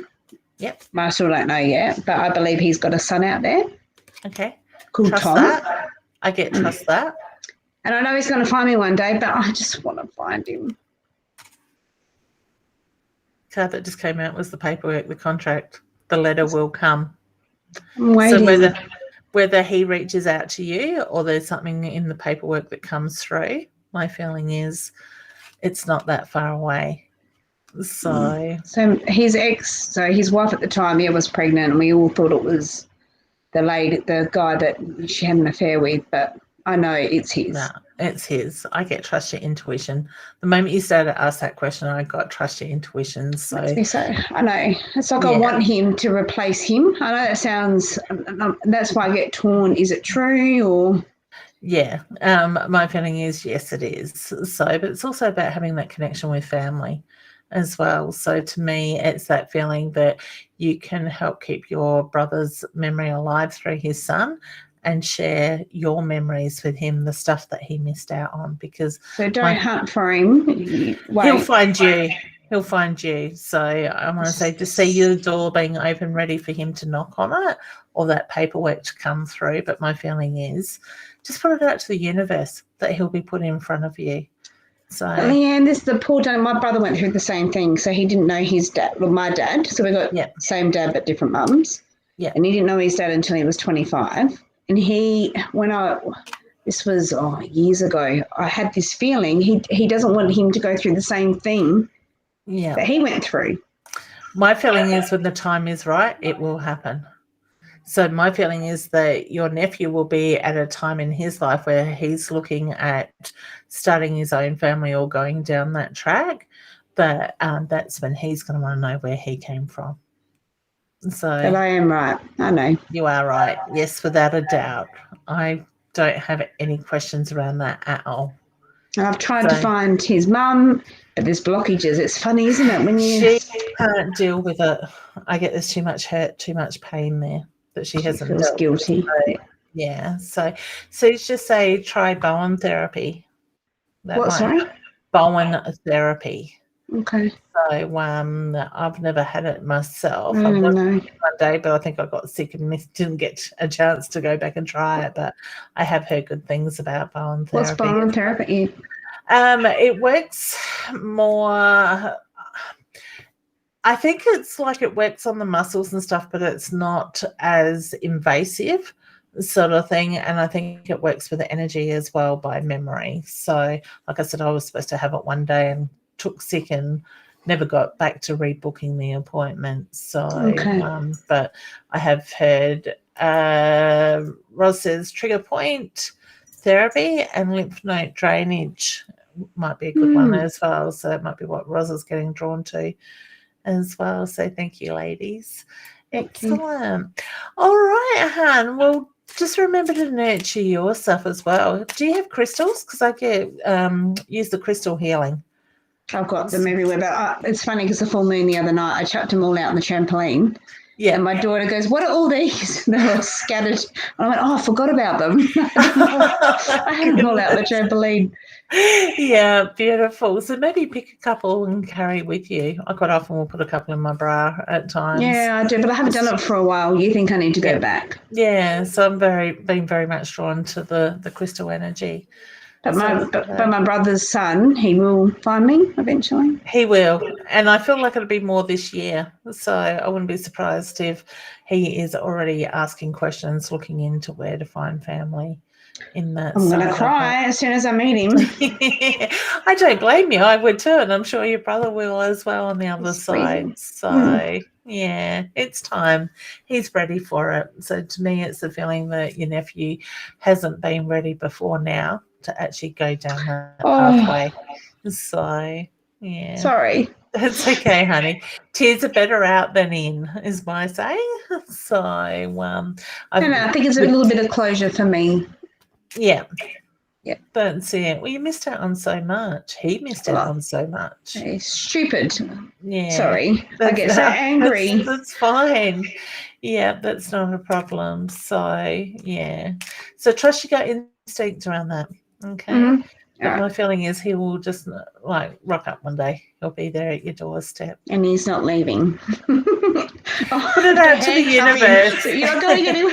Yep. I still don't know yet, but I believe he's got a son out there Okay. called Trust Tom. that. I get trust that. And I know he's going to find me one day, but I just want to find him. Card that just came out was the paperwork, the contract. The letter will come. I'm waiting. So whether he reaches out to you or there's something in the paperwork that comes through, my feeling is it's not that far away. So his wife at the time, was pregnant, and we all thought it was the guy that she had an affair with, but I know it's his. no, it's his. I get trust your intuition. The moment you started to ask that question, I got trust your intuition. So I know. It's like I want him to replace him. I know that sounds, that's why I get torn. Is it true or? Yeah, my feeling is yes, it is. So, but it's also about having that connection with family as well. So to me, it's that feeling that you can help keep your brother's memory alive through his son and share your memories with him, the stuff that he missed out on. Because so don't hunt for him. He'll find you. He'll find you. So I want to say to see your door being open, ready for him to knock on it or that paperwork to come through. But my feeling is just put it out to the universe that he'll be put in front of you. So Leanne, this is the poor dad. My brother went through the same thing. So he didn't know his dad, my dad. So we got same dad but different mums. Yeah. And he didn't know his dad until he was 25. And this was years ago, I had this feeling he doesn't want him to go through the same thing that he went through. My feeling is when the time is right, it will happen. So my feeling is that your nephew will be at a time in his life where he's looking at starting his own family or going down that track. But that's when he's going to want to know where he came from. So but I am right. I know. You are right. Yes, without a doubt. I don't have any questions around that at all. And I've tried to find his mum, but there's blockages. It's funny, isn't it? When she can't deal with it. I get there's too much hurt, too much pain there that she hasn't feels dealt guilty. with. Yeah. So just say try Bowen therapy. Sorry? Bowen therapy. Okay. So I've never had it myself. I I've don't know. one day, but I think I got sick and didn't get a chance to go back and try it. But I have heard good things about Bowen therapy. What's Bowen therapy? It works more. I think it's like it works on the muscles and stuff, but it's not as invasive sort of thing. And I think it works with the energy as well by memory. So like I said, I was supposed to have it one day and took sick and never got back to rebooking the appointment. So, but I have heard Ros says trigger point therapy and lymph node drainage might be a good one as well. So that might be what Ros is getting drawn to as well. So thank you, ladies. Excellent. All right, Han. Well, just remember to nurture your stuff as well. Do you have crystals? Because I use the crystal healing. I've got them everywhere, but it's funny because the full moon the other night, I chucked them all out on the trampoline. Yeah. And my daughter goes, "What are all these?" They're all scattered. And I went, "Oh, I forgot about them." I had them all out on the trampoline. Yeah, beautiful. So maybe pick a couple and carry with you. I quite often will put a couple in my bra at times. Yeah, I do, but I haven't done it for a while. You think I need to go back? Yeah, so I'm being very much drawn to the crystal energy. But my brother's son, he will find me eventually. He will, and I feel like it'll be more this year. So I wouldn't be surprised if he is already asking questions, looking into where to find family in that. I'm going to cry as soon as I meet him. I don't blame you. I would too, and I'm sure your brother will as well on the other side. So yeah, it's time. He's ready for it. So to me, it's the feeling that your nephew hasn't been ready before now to actually go down that pathway. So yeah. Sorry. It's okay, honey. Tears are better out than in, is my saying. So I think it's a little bit of closure for me. Yeah. Yeah. That's it. Well, you missed out on so much. He missed out on so much. It's stupid. Yeah. Sorry. I get so angry. That's fine. Yeah, that's not a problem. So, yeah. So trust your gut instinct around that. Okay. Mm-hmm. But my feeling is he will just like rock up one day. He'll be there at your doorstep. And he's not leaving. Put it out to the universe. You're not going to get him.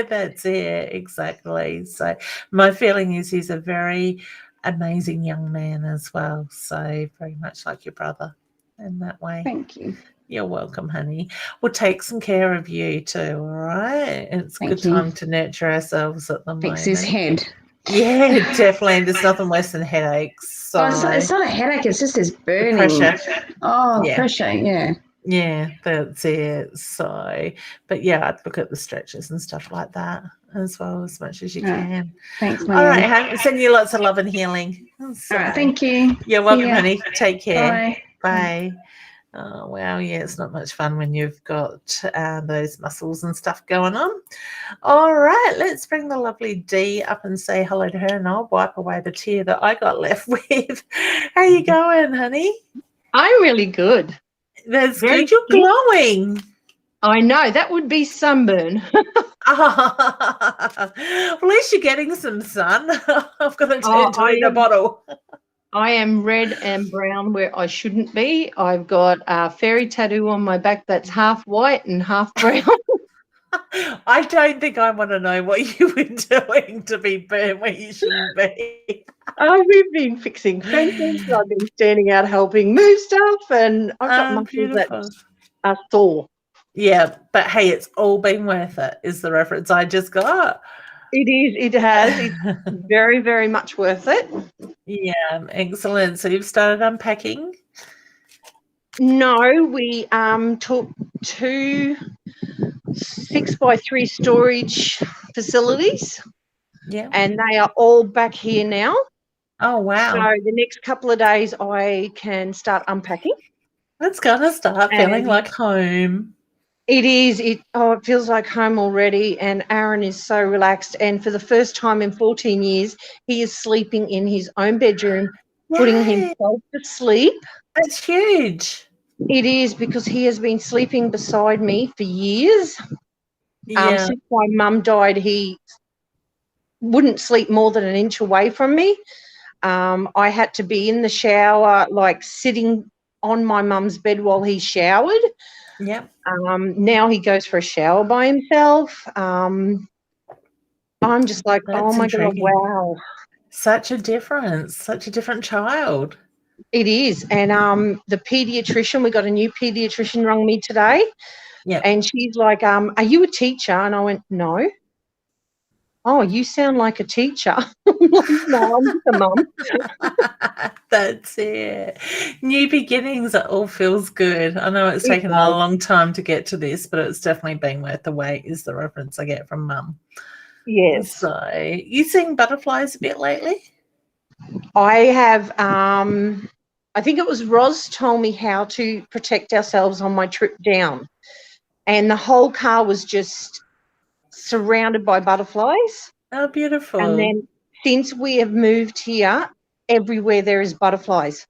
That's it, exactly. So my feeling is he's a very amazing young man as well. So very much like your brother in that way. Thank you. You're welcome, honey. We'll take some care of you too, all right? It's a Thank good you. time to nurture ourselves at the moment. Fix his head. Yeah, definitely. There's nothing worse than headaches. So It's not a headache. It's just this burning. pressure. Oh, Yeah. pressure. Yeah. Yeah, that's it. So, but yeah, I'd look at the stretches and stuff like that as well as much as you can. Thanks, Leanne. All right, hon. Send you lots of love and healing. So, All right. Thank you. you're welcome, ya. honey. Take care. Bye. Bye. Oh, wow. Yeah, it's not much fun when you've got those muscles and stuff going on. All right, let's bring the lovely Dee up and say hello to her, and I'll wipe away the tear that I got left with. How you going, honey? I'm really good. That's Very good. You're glowing. I know. That would be sunburn. At least you're getting some sun. I've got to turn to in a bottle. I am red and brown where I shouldn't be. I've got a fairy tattoo on my back that's half white and half brown. I don't think I want to know what you were doing to be burnt where you shouldn't be. We've been fixing fences. I've been standing out helping move stuff, and I've got muscles that are sore. Yeah, but hey, it's all been worth it, is the reference I just got. It is. It has. It's very, very much worth it. Yeah, excellent. So you've started unpacking? No, we took 2 6x3 storage facilities. Yeah. And they are all back here now. Oh, wow. So the next couple of days I can start unpacking. It's going to start feeling like home. It is. It feels like home already, and Aaron is so relaxed. And for the first time in 14 years, he is sleeping in his own bedroom, putting himself to sleep. That's huge. It is, because he has been sleeping beside me for years. Yeah. Since my mum died, he wouldn't sleep more than an inch away from me. I had to be in the shower, like sitting on my mum's bed while he showered. Yep. Now he goes for a shower by himself. I'm just like, That's oh my intriguing. God, wow. Such a difference, such a different child. It is. And the paediatrician, we got a new paediatrician rung me today. Yeah. And she's like, are you a teacher? And I went, no. Oh, you sound like a teacher. No, I'm just a mum. That's it. New beginnings, it all feels good. I know it's taken a long time to get to this, but it's definitely been worth the wait, is the reference I get from mum. Yes. So, you seeing butterflies a bit lately? I have, I think it was Roz told me how to protect ourselves on my trip down. And the whole car was just surrounded by butterflies. Oh, beautiful. And then since we have moved here, everywhere there is butterflies.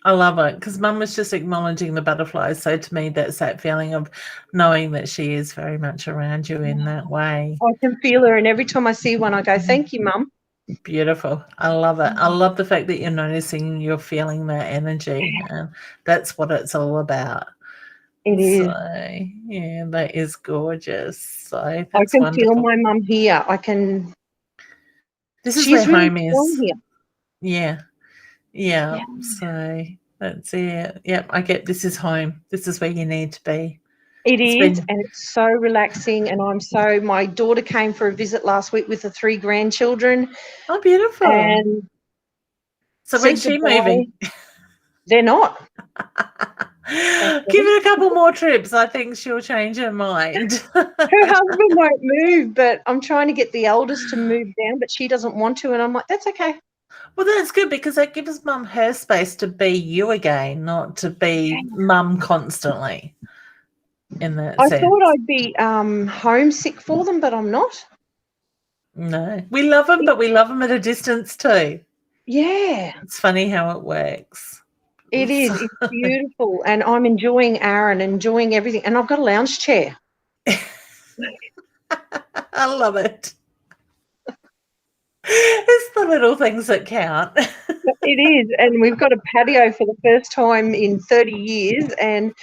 I love it, because mum was just acknowledging the butterflies. So to me, that's that feeling of knowing that she is very much around you in that way. I can feel her, and every time I see one, I go, thank you, Mum. Beautiful. I love it. I love the fact that you're noticing, you're feeling that energy, and that's what it's all about. It is. So, yeah, that is gorgeous. So I that's can wonderful. feel my mum here. I can. This is She's where really home is. strong here. Yeah. Yeah. So that's it. Yep. I get this is home. This is where you need to be. It is, and it's so relaxing. And my daughter came for a visit last week with the 3 grandchildren. Oh, beautiful. And so when's she moving? They're not. Give it a couple more trips. I think she'll change her mind. Her husband won't move, but I'm trying to get the eldest to move down, but she doesn't want to. And I'm like, that's okay. Well, that's good, because that gives mum her space to be you again, not to be mum constantly. In that sense. I thought I'd be homesick for them, but I'm not. No. We love them, but we love them at a distance too. Yeah. It's funny how it works. It is. It's beautiful. And I'm enjoying Aaron, enjoying everything. And I've got a lounge chair. I love it. It's the little things that count. It is, and we've got a patio for the first time in 30 years, and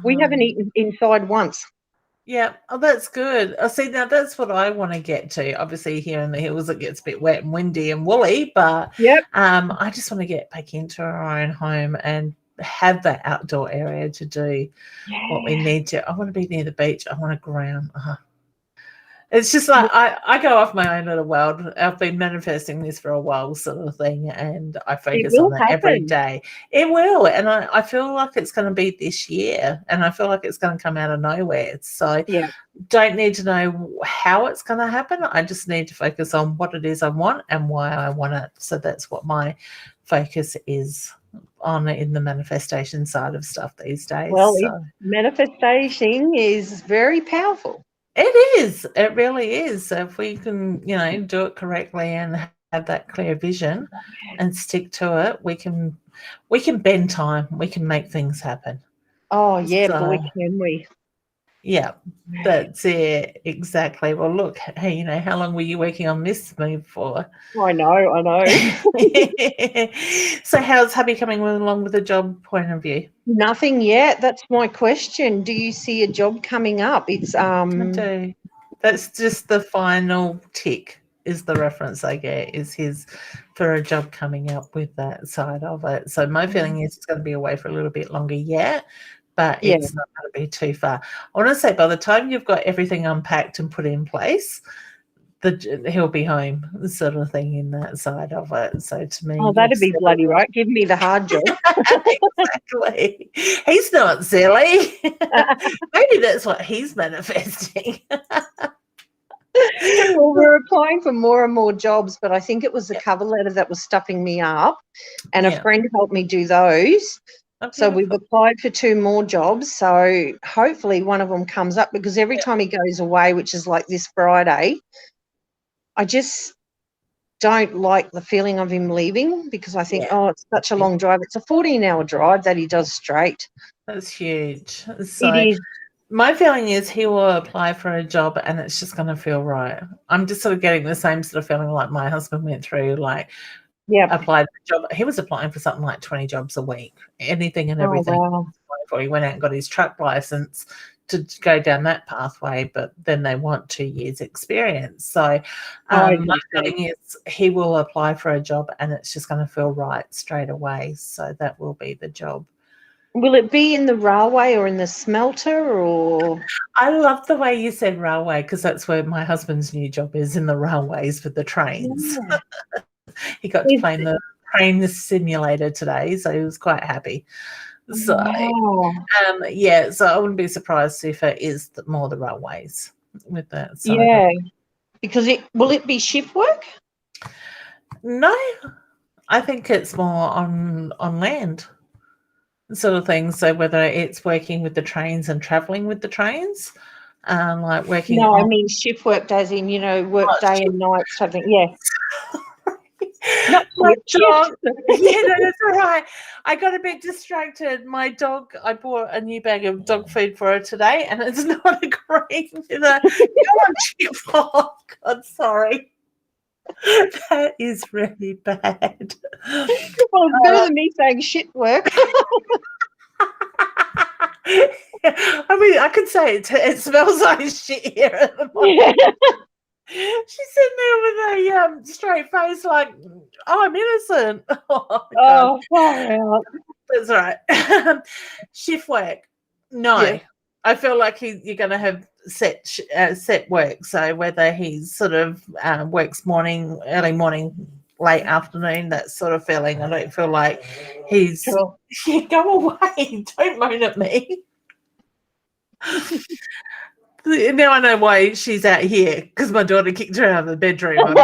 we haven't eaten inside once. Yeah, oh, that's good. I see. Now that's what I want to get to. Obviously, here in the hills, it gets a bit wet and windy and woolly, but Yep. I just want to get back into our own home and have that outdoor area to do what we need to. I want to be near the beach. I want to ground. It's just like I go off my own little world. I've been manifesting this for a while, sort of thing, and I focus on that every day. It will, and I feel like it's going to be this year, and I feel like it's going to come out of nowhere. So, don't need to know how it's going to happen. I just need to focus on what it is I want and why I want it. So that's what my focus is on in the manifestation side of stuff these days. Well, manifestation is very powerful. It is. It really is. So if we can, do it correctly and have that clear vision and stick to it, we can bend time. We can make things happen. Oh yeah, boy, can we? Yeah, that's it. Exactly. Well, look, hey, how long were you working on this move for? I know. So how's hubby coming along with the job point of view? Nothing yet. That's my question. Do you see a job coming up? It's I do. That's just the final tick is the reference I get is his for a job coming up with that side of it. So my feeling is it's going to be away for a little bit longer yet, but it's not going to be too far. I want to say by the time you've got everything unpacked and put in place, he'll be home, sort of thing, in that side of it. So to me, that'd be bloody right. Give me the hard job. Exactly. He's not silly. Maybe that's what he's manifesting. Well, we're applying for more and more jobs, but I think it was the cover letter that was stuffing me up, and a friend helped me do those. So we've applied for 2 more jobs. So hopefully one of them comes up, because every time he goes away, which is like this Friday, I just don't like the feeling of him leaving, because I think, it's such a long drive. It's a 14-hour drive that he does straight. That's huge. So it is. My feeling is he will apply for a job and it's just going to feel right. I'm just sort of getting the same sort of feeling like my husband went through, like applied for a job. He was applying for something like 20 jobs a week, anything and everything. Wow. Before he went out and got his truck license to go down that pathway, but then they want 2 years experience. So my feeling is he will apply for a job and it's just going to feel right straight away. So that will be the job. Will it be in the railway or in the smelter? Or I love the way you said railway, because that's where my husband's new job is, in the railways with the trains. Yeah. He got to play in the train simulator today, so he was quite happy. So, so I wouldn't be surprised if it is more the railways with that. Because will it be shift work? No, I think it's more on land sort of thing. So whether it's working with the trains and travelling with the trains, like working. No, I mean shift work, as in work day and night type thing. Yeah. Not my dog. No, that's all right. I got a bit distracted. My dog, I bought a new bag of dog food for her today, and it's not agreeing with her. Oh, God, sorry. That is really bad. Well, it's better than me saying shit work. I mean, I could say it smells like shit here at the moment. She's sitting there with a straight face like, I'm innocent. Oh, wow. That's all right. Shift work. No. Yeah. I feel like you're going to have set work. So whether he's sort of works early morning, late afternoon, that sort of feeling. I don't feel like he's... Sure. Go away. Don't moan at me. Now I know why she's out here, because my daughter kicked her out of the bedroom.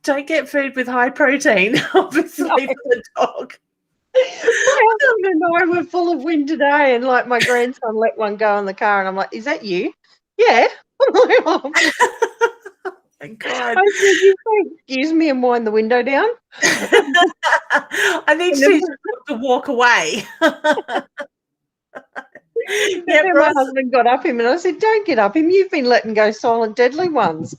Don't get food with high protein, obviously, for the dog. My husband and I were full of wind today, and like my grandson let one go in the car, and I'm like, "Is that you?" Yeah. Oh my God. I said, "You say, excuse me," and wind the window down. I need to walk away. Yeah, then my husband got up him and I said, don't get up him. You've been letting go silent, deadly ones.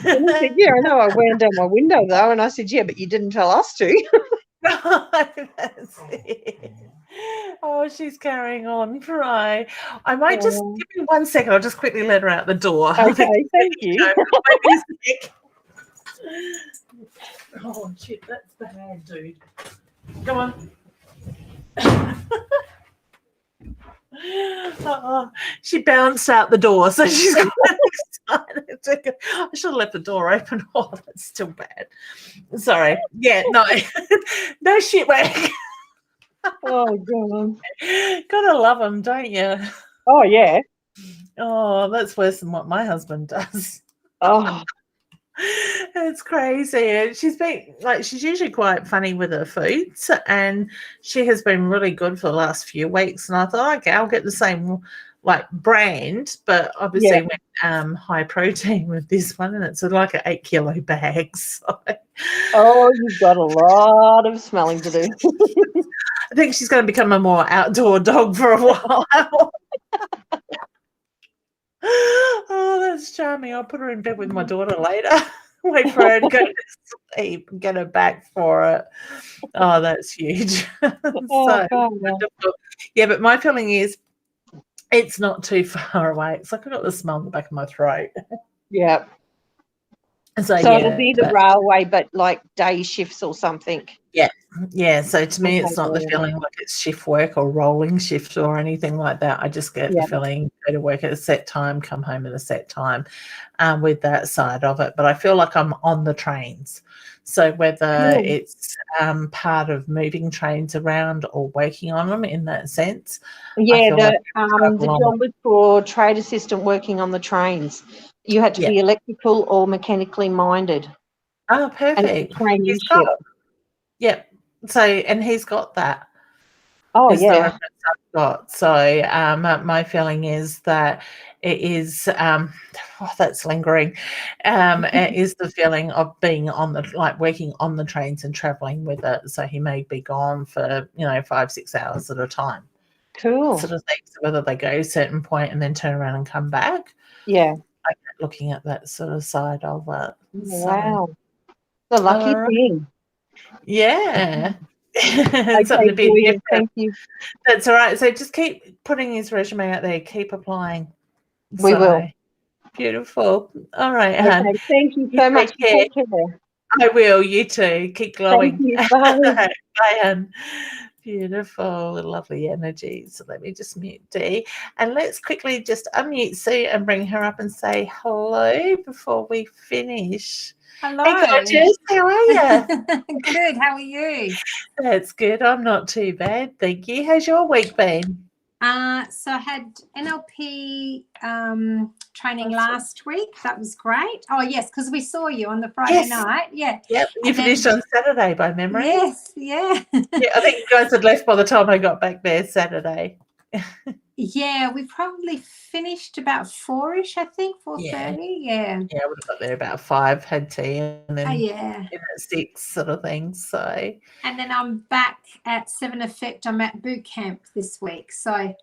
And he said, yeah, I know. I wound down my window, though. And I said, yeah, but you didn't tell us to. That's it. Oh, she's carrying on. Right. I might just give me 1 second. I'll just quickly let her out the door. Okay, thank you. Oh, shit. That's bad, dude. Go on. Oh, she bounced out the door, so she's quite excited. I should have left the door open. Oh, that's still bad. Sorry. Yeah, no. No shit, Wag. Oh, God. Gotta love them, don't you? Oh, yeah. Oh, that's worse than what my husband does. Oh, It's crazy. She's usually quite funny with her foods, and she has been really good for the last few weeks. And I thought, okay, I'll get the same brand, but obviously went high protein with this one, and it's like an 8 kilo bag. So. Oh, you've got a lot of smelling to do. I think she's going to become a more outdoor dog for a while. Oh, that's charming. I'll put her in bed with my daughter later. Wait for her to go to sleep and get her back for it. Oh, that's huge. Oh, God, yeah, but my feeling is it's not too far away. It's like I've got the smell in the back of my throat. Yeah. So it'll be the railway, but like day shifts or something. Yeah, so to me, Okay, it's not the feeling like it's shift work or rolling shift or anything like that. I just get the feeling go to work at a set time, come home at a set time with that side of it. But I feel like I'm on the trains. So whether it's part of moving trains around or working on them in that sense. Yeah, the job was for trade assistant working on the trains. You had to be electrical or mechanically minded. Oh, perfect. And traineeship. Yep. So, and he's got that. Oh, is yeah. the reference I've got. So my feeling is that it is that's lingering. It is the feeling of being on the working on the trains and traveling with it. So he may be gone for 5-6 hours at a time. Cool. Sort of thing. So whether they go a certain point and then turn around and come back. Yeah. Looking at that sort of side of it. Wow. The lucky thing. Yeah. Okay, Julia, thank you. That's all right. So just keep putting his resume out there. Keep applying. We will. Beautiful. All right, okay, hon. thank you so much. Take care. I will. You too. Keep glowing. Thank you. Bye. Bye, hon. Beautiful, lovely energy. So let me just mute Dee. And let's quickly just unmute Sue and bring her up and say hello before we finish. Hello. Hey, gorgeous. How are you? Good. How are you? That's good. I'm not too bad. Thank you. How's your week been? So I had NLP training last week. That was great. Oh, yes, because we saw you on the Friday night. Yeah. Yep. You finished on Saturday by memory. Yes. Yeah. Yeah, I think you guys had left by the time I got back there Saturday. Yeah, we probably finished about 4-ish, I think, 4:30. Yeah. Yeah, I would have got there about 5, had tea, and then at 6 sort of thing. So. And then I'm back at 7 Effect. I'm at boot camp this week. So.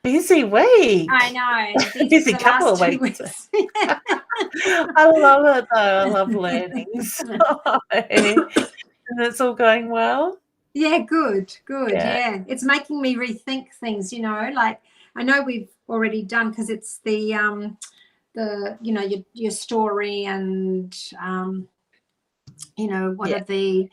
Busy week. I know. Busy couple of weeks. I love it though. I love learning. And it's all going well. Yeah, good. Yeah. It's making me rethink things, like I know we've already done because it's the your story and what are the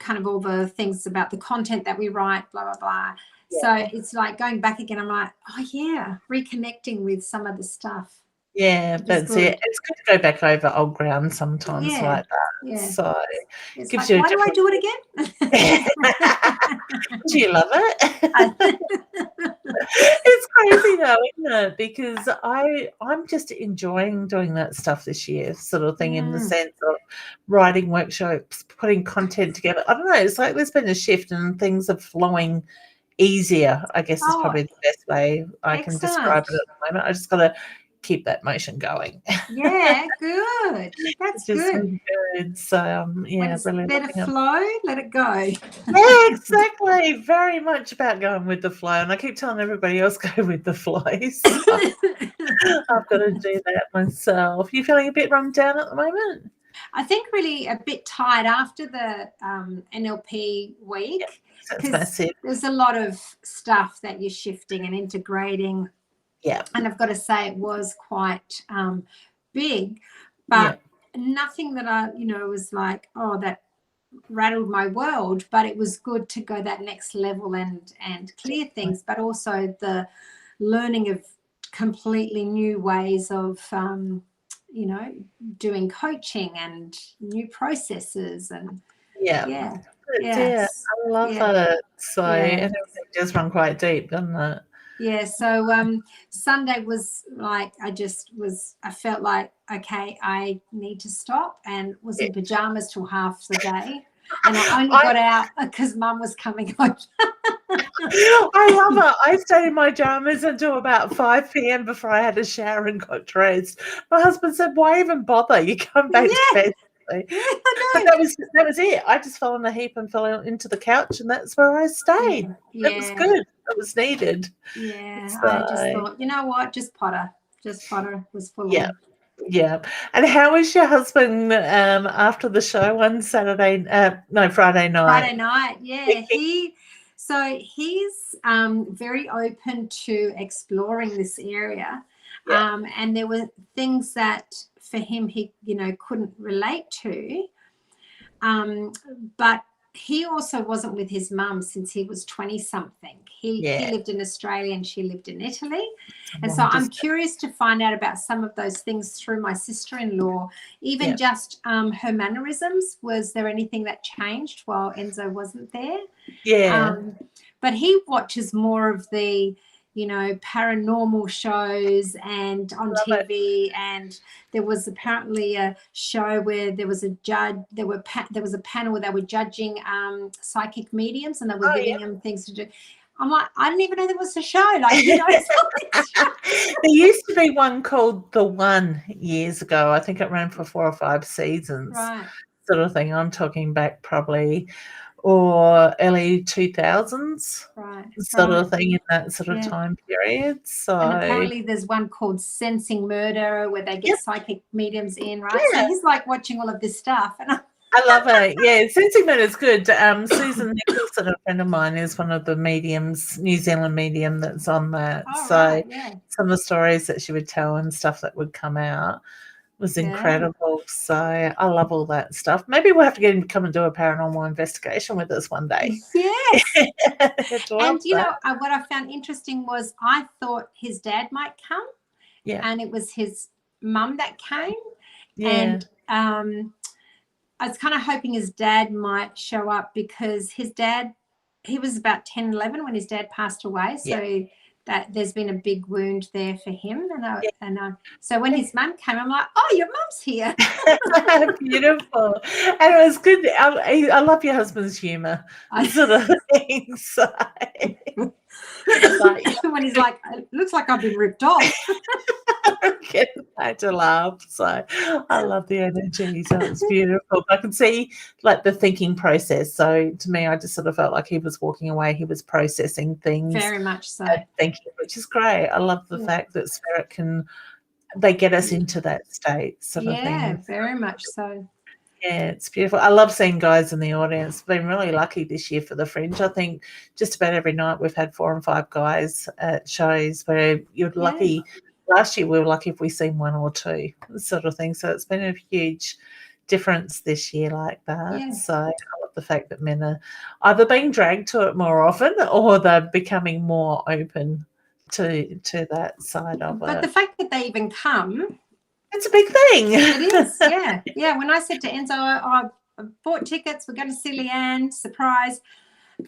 kind of all the things about the content that we write, blah blah blah. Yeah. So it's like going back again. I'm like, oh yeah, reconnecting with some of the stuff. Yeah, that's it. It's good to go back over old ground sometimes like that. Yeah. So it gives you why do I do it again? Do you love it? It's crazy though, isn't it? Because I'm just enjoying doing that stuff this year, sort of thing, in the sense of writing workshops, putting content together. I don't know, it's like there's been a shift and things are flowing easier, I guess is probably the best way I can describe it at the moment. I just got to keep that motion going. Yeah, good. That's Which is good. really good. So When yeah, it's really better loving it. flow, let it go. Yeah, exactly. Very much about going with the flow. And I keep telling everybody else go with the flow. So I've got to do that myself. You feeling a bit run down at the moment? I think really a bit tired after the NLP week. That's because massive. there's a lot of stuff that you're shifting and integrating. Yeah. And I've got to say it was quite big, but nothing that I, was like, oh, that rattled my world, but it was good to go that next level and clear things, but also the learning of completely new ways of, doing coaching and new processes and Yeah, yes. I love it. So and everything does run quite deep, doesn't it? Yeah, so Sunday was like I felt like, okay, I need to stop, and was in pajamas till half the day, and I only got out because Mum was coming home. I love it. I stayed in my pajamas until about 5 p.m. before I had a shower and got dressed. My husband said, "Why even bother? You come back to bed." But that was it. I just fell in a heap and fell into the couch, and that's where I stayed. It was good. It was needed. Yeah, So, I just thought, you know what, just potter was full on. Yeah. And how was your husband after the show on Friday night? Friday night, yeah. He's very open to exploring this area. And there were things that for him he, couldn't relate to. But he also wasn't with his mum since he was 20-something. He lived in Australia and she lived in Italy. And so I'm curious to find out about some of those things through my sister-in-law, even just her mannerisms. Was there anything that changed while Enzo wasn't there? Yeah. But he watches more of the, paranormal shows and on TV. And there was apparently a show where there was a judge, there was a panel where they were judging psychic mediums, and they were giving them things to do. I'm like, I didn't even know there was a show. Like, there used to be one called The One years ago. I think it ran for 4 or 5 seasons, sort of thing. I'm talking back probably early 2000s, sort of thing, in that sort of time period. So and apparently there's one called Sensing Murder where they get psychic mediums in, right? So he's like watching all of this stuff, and I love it. Yeah, Sensing Murder is good. Susan Nicholson, a friend of mine, is one of the mediums, New Zealand medium that's on that. Some of the stories that she would tell and stuff that would come out was incredible. So I love all that stuff. Maybe we'll have to get him to come and do a paranormal investigation with us one day. Yes. And what I found interesting was I thought his dad might come. Yeah. And it was his mum that came. Yeah. And I was kind of hoping his dad might show up because his dad, he was about 10, 11 when his dad passed away. So that there's been a big wound there for him. And so when his mum came, I'm like, oh, your mum's here. Beautiful. And it was good. I love your husband's humour, sort of thing. So. When he's like, it looks like I've been ripped off. I had to laugh. So I love the energy. So it's beautiful. I can see like the thinking process. So to me, I just sort of felt like he was walking away. He was processing things. Very much so. Thinking, which is great. I love the fact that spirit they get us into that state sort of thing. Yeah, very much so. Yeah, it's beautiful. I love seeing guys in the audience. Been really lucky this year for the Fringe. I think just about every night we've had 4 and 5 guys at shows where you're lucky. Last year we were lucky if we seen 1 or 2 sort of thing. So it's been a huge difference this year like that. Yeah. So I love the fact that men are either being dragged to it more often or they're becoming more open to that side of it. But the fact that they even come, it's a big thing. It is, yeah. Yeah, when I said to Enzo, I bought tickets, we're going to see Leanne, surprise,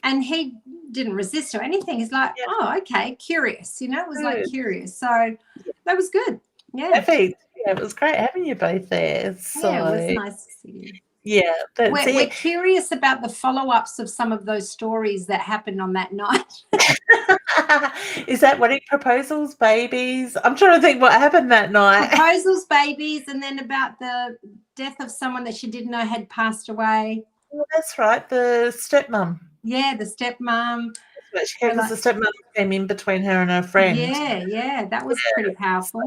and he didn't resist or anything. He's like, oh, okay, curious. It was like curious. So that was good. Yeah. Perfect. Yeah, it was great having you both there. So, yeah, it was nice to see you. Yeah, we're curious about the follow-ups of some of those stories that happened on that night. Is that wedding proposals, babies? I'm trying to think what happened that night. Proposals, babies, and then about the death of someone that she didn't know had passed away. Well, that's right, the stepmom. Yeah, the stepmom. Because the stepmom came in between her and her friend. Yeah, that was pretty powerful.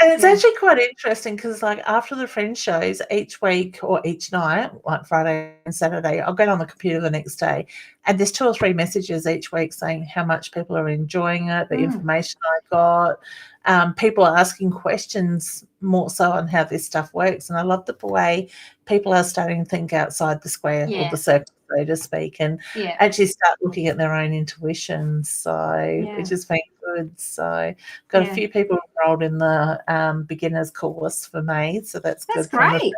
And it's actually quite interesting because, like, after the Friends shows, each week or each night, like Friday and Saturday, I'll get on the computer the next day, and there's 2 or 3 messages each week saying how much people are enjoying it, the information I got. People are asking questions more so on how this stuff works, and I love the way people are starting to think outside the square or the circle, so to speak, and actually start looking at their own intuition. So which has been good. So got a few people enrolled in the beginners course for May, so that's good. Great.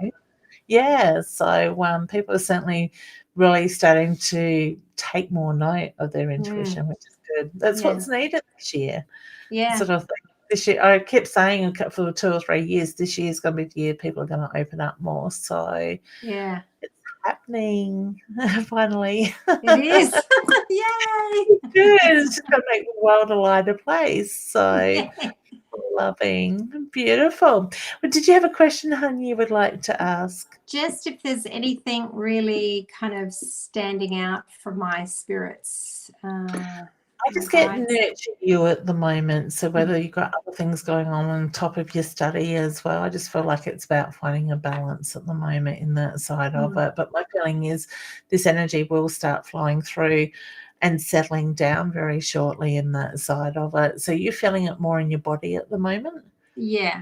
Yeah, so people are certainly really starting to take more note of their intuition, which is good. That's what's needed this year. Yeah. Sort of thing. This year, I kept saying for 2 or 3 years, this year is going to be the year people are going to open up more. So yeah, it's happening finally. It is. Yay! Good. It's just going to make the world a lighter place. So loving, beautiful. Well, did you have a question, hon, you would like to ask? Just if there's anything really kind of standing out for my spirits. I just get nurture you at the moment. So whether you've got other things going on top of your study as well, I just feel like it's about finding a balance at the moment in that side of it. But my feeling is this energy will start flowing through and settling down very shortly in that side of it. So you're feeling it more in your body at the moment? Yeah.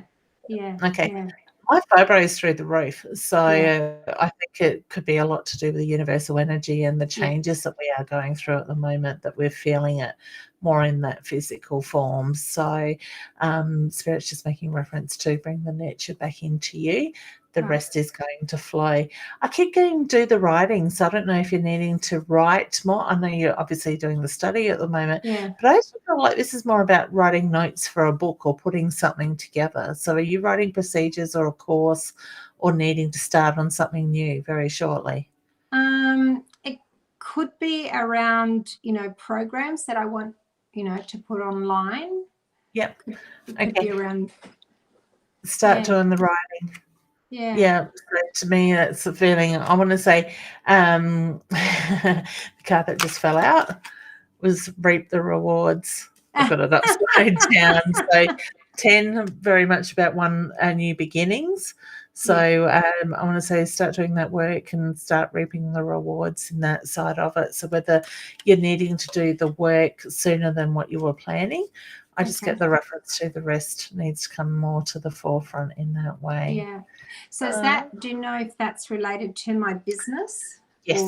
Okay. Yeah. My fibro is through the roof. So I think it could be a lot to do with the universal energy and the changes that we are going through at the moment, that we're feeling it more in that physical form. So Spirit's just making reference to bring the nurture back into you. The rest is going to flow. I keep getting do the writing, so I don't know if you're needing to write more. I know you're obviously doing the study at the moment, but I actually feel like this is more about writing notes for a book or putting something together. So are you writing procedures or a course or needing to start on something new very shortly? It could be around, programs that I want, to put online. Yep. It could be around. Start doing the writing. Yeah, so to me, it's a feeling. I want to say the card that just fell out was reap the rewards. I've got it upside down. So 10, very much about new beginnings. So I want to say start doing that work and start reaping the rewards in that side of it. So whether you're needing to do the work sooner than what you were planning, I just get the reference to the rest needs to come more to the forefront in that way. Yeah. So do you know if that's related to my business? Yes.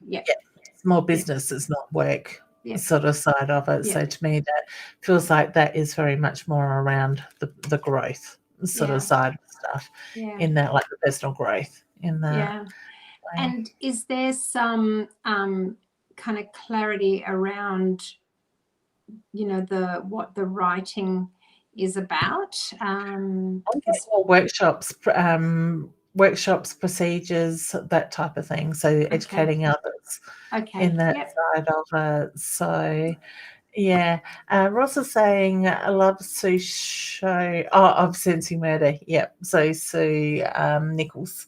It's more business, it's not work sort of side of it. So to me, that feels like that is very much more around the growth sort of side of stuff in that, like the personal growth in that. Yeah. Way. And is there some kind of clarity around what the writing is about? Workshops, procedures, that type of thing. So educating others in that side of it. So Ross is saying I love Sue show. Of Sensing Murder. Yep. So Sue Nichols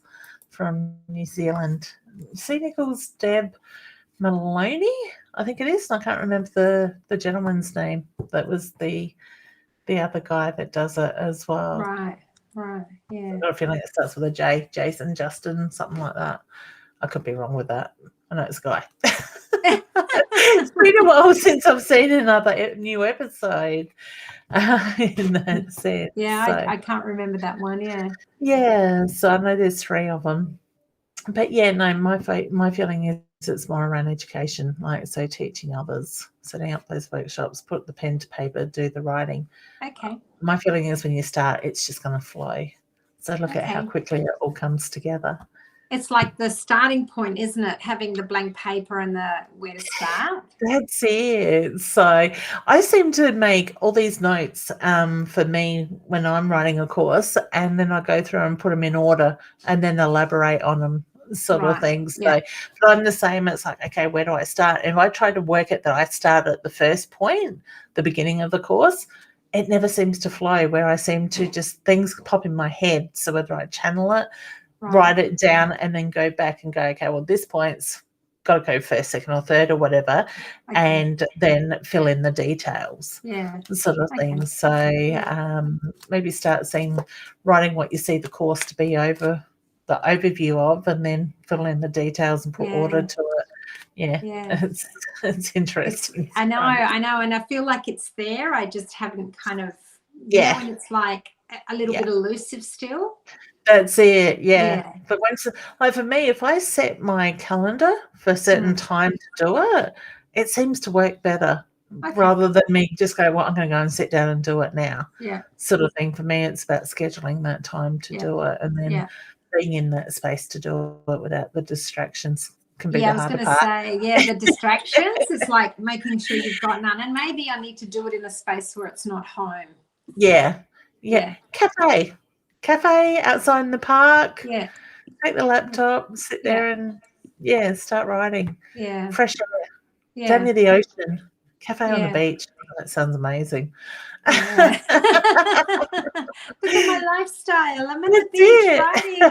from New Zealand. Sue Nichols, Deb Maloney, I think it is. I can't remember the gentleman's name. That was the other guy that does it as well. Right, yeah. I've got a feeling it starts with a J, Jason, Justin, something like that. I could be wrong with that. I know it's a guy. It's been a while since I've seen another new episode in that sense. Yeah, so. I can't remember that one, Yeah, so I know there's 3 of them. But my feeling is it's more around education, so teaching others, setting up those workshops, put the pen to paper, do the writing. Okay. My feeling is when you start, it's just going to flow. So look at how quickly it all comes together. It's like the starting point, isn't it? Having the blank paper and the where to start. That's it. So I seem to make all these notes for me when I'm writing a course, and then I go through and put them in order and then elaborate on them. sort of thing. So but I'm the same. It's like, okay, where do I start? And if I try to work it that I start at the first point, the beginning of the course, it never seems to flow, where I seem to just things pop in my head. So whether I channel it, write it down, and then go back and go, okay, well, this point's got to go first, second, or third, or whatever, and then fill in the details, sort of thing. So maybe start writing what you see the course to be over the overview of, and then fill in the details and put order to it. It's interesting. I know, and I feel like it's there. I just haven't kind of, you know, when it's like a little bit elusive still. That's it, But once, like for me, if I set my calendar for a certain time to do it, it seems to work better rather than me just go, well, I'm going to go and sit down and do it now. Sort of thing. For me, it's about scheduling that time to do it, and then being in that space to do it without the distractions can be the harder part. I was going to say, the distractions is like making sure you've got none, and maybe I need to do it in a space where it's not home. Cafe outside in the park. Take the laptop, sit there and start writing. Fresh air. Down near the ocean. Cafe on the beach. Oh, that sounds amazing. Look at my lifestyle. I'm at the beach writing.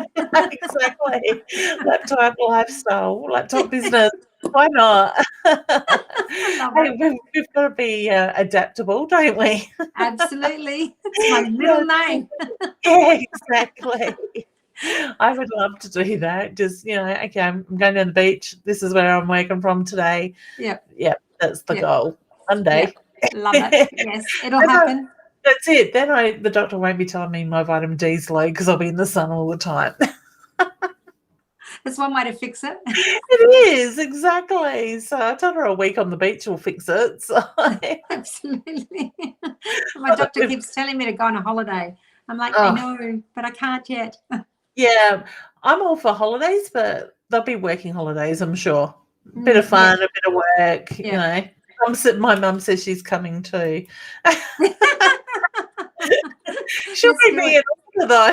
Exactly. Laptop lifestyle, laptop business. Why not? We've got to be adaptable, don't we? Absolutely. It's my middle name. Exactly. I would love to do that. Just, okay, I'm going down the beach. This is where I'm working from today. Yep, that's the goal. One day. Love it. Yes, it'll happen. That's it. Then the doctor won't be telling me my vitamin D's low because I'll be in the sun all the time. That's one way to fix it. It is, exactly. So I told her a week on the beach will fix it. So. Absolutely. My doctor keeps telling me to go on a holiday. I'm like, I know, but I can't yet. Yeah, I'm all for holidays, but they'll be working holidays, I'm sure. A bit of fun, a bit of work, you know. My mum says she's coming too. She'll keep me in order, though.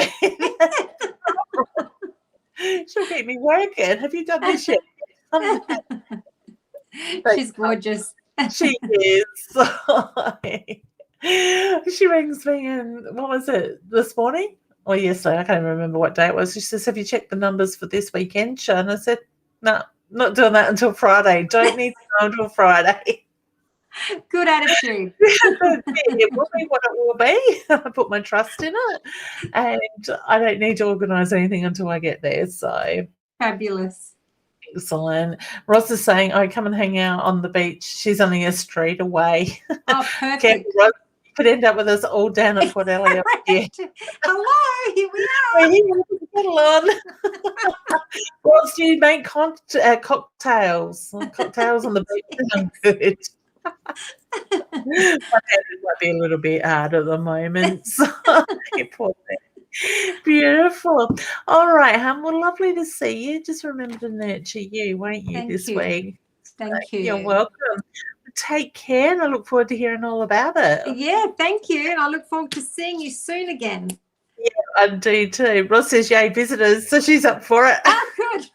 She'll keep me working. Have you done this yet? She's gorgeous. She is. She rings me and what was it, this morning or yesterday? I can't even remember what day it was. She says, have you checked the numbers for this weekend, Sean? I said, no, not doing that until Friday. Don't need to know until Friday. Good attitude. It will be what it will be. I put my trust in it, and I don't need to organise anything until I get there. So fabulous. Excellent. Ross is saying, come and hang out on the beach. She's only a street away. Oh, perfect. Ross, you could end up with us all down at Port Elliot. Hello, here we are. We're here with the kettle on. Ross, do you make cocktails? Cocktails on the beach sound good. My dad might be a little bit hard at the moment. So beautiful. All right, hon. Well, lovely to see you. Just remember to nurture you, won't you, this week? Thank you. You're welcome. Take care, and I look forward to hearing all about it. Yeah, thank you. And I look forward to seeing you soon again. Yeah, I do too. Ross says, yay, visitors. So she's up for it. Oh, good.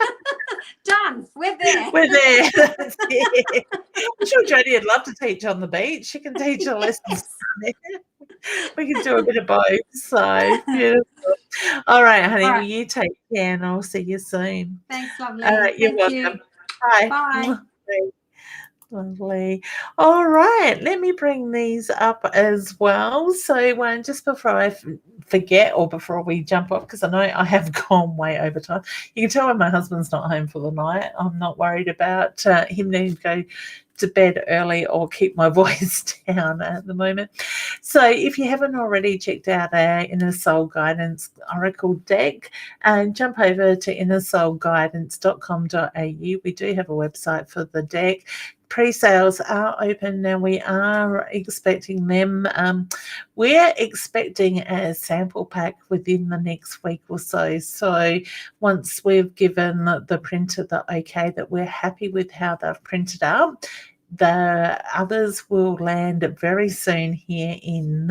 Done. We're there. We're there. That's it. I'm sure Jodie would love to teach on the beach. She can teach her lessons. We can do a bit of both. So beautiful. All right, honey. Well, you take care, and I'll see you soon. Thanks, lovely. You're welcome. Bye. Bye. Lovely. All right, let me bring these up as well. So just before I forget or before we jump off, because I know I have gone way over time. You can tell when my husband's not home for the night. I'm not worried about him needing to go to bed early or keep my voice down at the moment. So if you haven't already checked out our Inner Soul Guidance Oracle deck, jump over to innersoulguidance.com.au. We do have a website for the deck. Pre-sales are open and we are expecting them. We're expecting a sample pack within the next week or so. So once we've given the printer the okay that we're happy with how they've printed out, the others will land very soon here in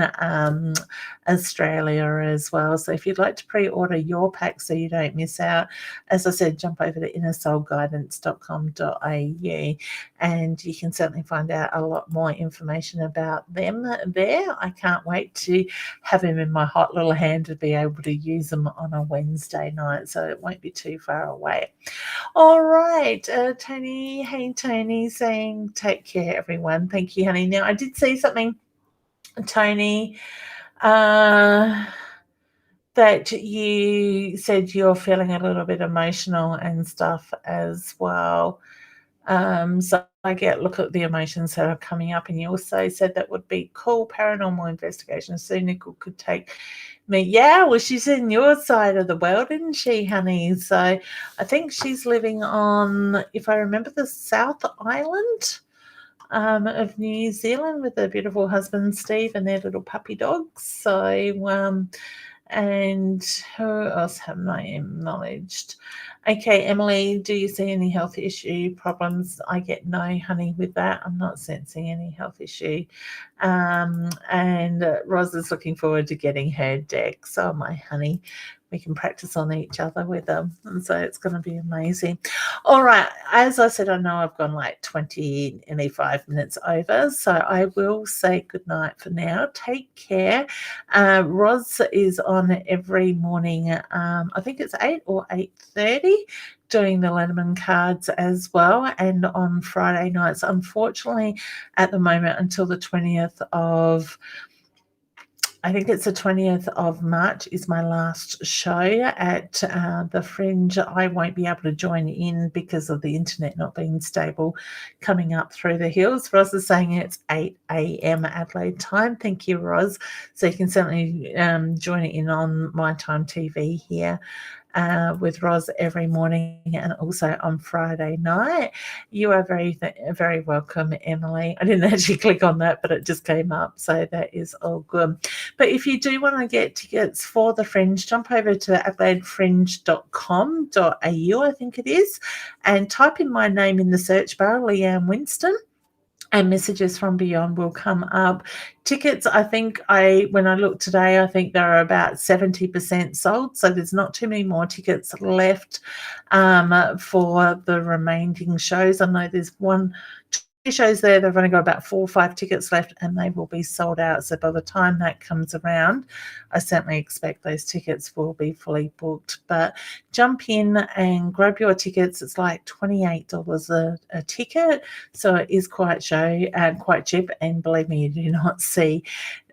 Australia as well. So if you'd like to pre-order your pack so you don't miss out, as I said, jump over to innersoulguidance.com.au and you can certainly find out a lot more information about them there. I can't wait to have them in my hot little hand to be able to use them on a Wednesday night, so it won't be too far away. All right, Tony. Hey, Tony, saying take care, everyone. Thank you, honey. Now, I did see something, Tony, that you said you're feeling a little bit emotional and stuff as well. So I look at the emotions that are coming up, and you also said that would be cool. Paranormal investigation. Sue Nickel could take me. Yeah, well, she's in your side of the world, isn't she, honey? So I think she's living on, if I remember, the South Island of New Zealand with her beautiful husband Steve and their little puppy dogs. So and who else haven't I acknowledged? Okay, Emily, do you see any health issue problems? I get no, honey, with that. I'm not sensing any health issue. And Roz is looking forward to getting her deck. So am I, honey. We can practice on each other with them. And so it's going to be amazing. All right. As I said, I know I've gone like 25 minutes over. So I will say goodnight for now. Take care. Roz is on every morning. I think it's 8 or 8:30. Doing the Letterman cards as well, and on Friday nights, unfortunately, at the moment until the 20th of, I think it's the 20th of March is my last show at the Fringe. I won't be able to join in because of the internet not being stable coming up through the hills. Roz is saying it's 8 a.m. Adelaide time. Thank you, Roz. So you can certainly join in on My Time TV here. With Roz every morning and also on Friday night. You are very, very welcome, Emily. I didn't actually click on that, but it just came up, so that is all good. But if you do want to get tickets for the Fringe, jump over to adelaidefringe.com.au, I think it is, and type in my name in the search bar, Leanne Winston, and Messages from Beyond will come up. Tickets, I think when I looked today, I think there are about 70% sold. So there's not too many more tickets left for the remaining shows. I know there's two shows there. They've only got about 4 or 5 tickets left and they will be sold out. So by the time that comes around, I certainly expect those tickets will be fully booked. But jump in and grab your tickets. It's like $28 a ticket. So it is quite cheap. And believe me, you do not see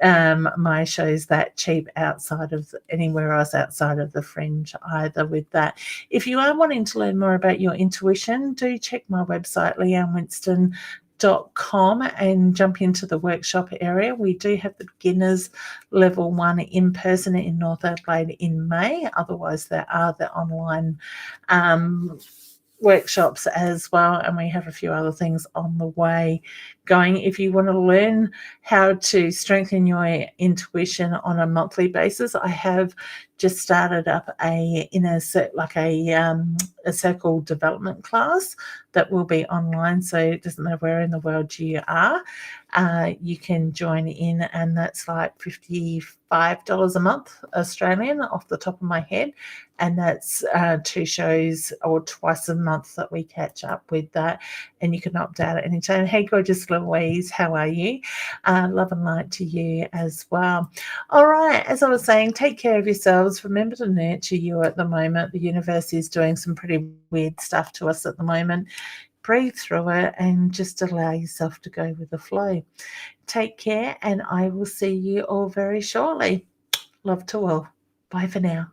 my shows that cheap outside of anywhere else outside of the Fringe either with that. If you are wanting to learn more about your intuition, do check my website, leannewinston.com, and jump into the workshop area. We do have the beginners level 1 in person in North Adelaide in May. Otherwise, there are the online workshops as well, and we have a few other things on the way going. If you want to learn how to strengthen your intuition on a monthly basis, I have just started up a circle development class that will be online, so it doesn't matter where in the world you are, you can join in, and that's like $55 a month Australian off the top of my head, and that's 2 shows or twice a month that we catch up with that, and you can opt out at any time. Hey, gorgeous Louise, how are you? Love and light to you as well. All right, as I was saying, take care of yourselves. Remember to nurture you at the moment. The universe is doing some pretty weird stuff to us at the moment. Breathe through it and just allow yourself to go with the flow. Take care, and I will see you all very shortly. Love to all. Bye for now.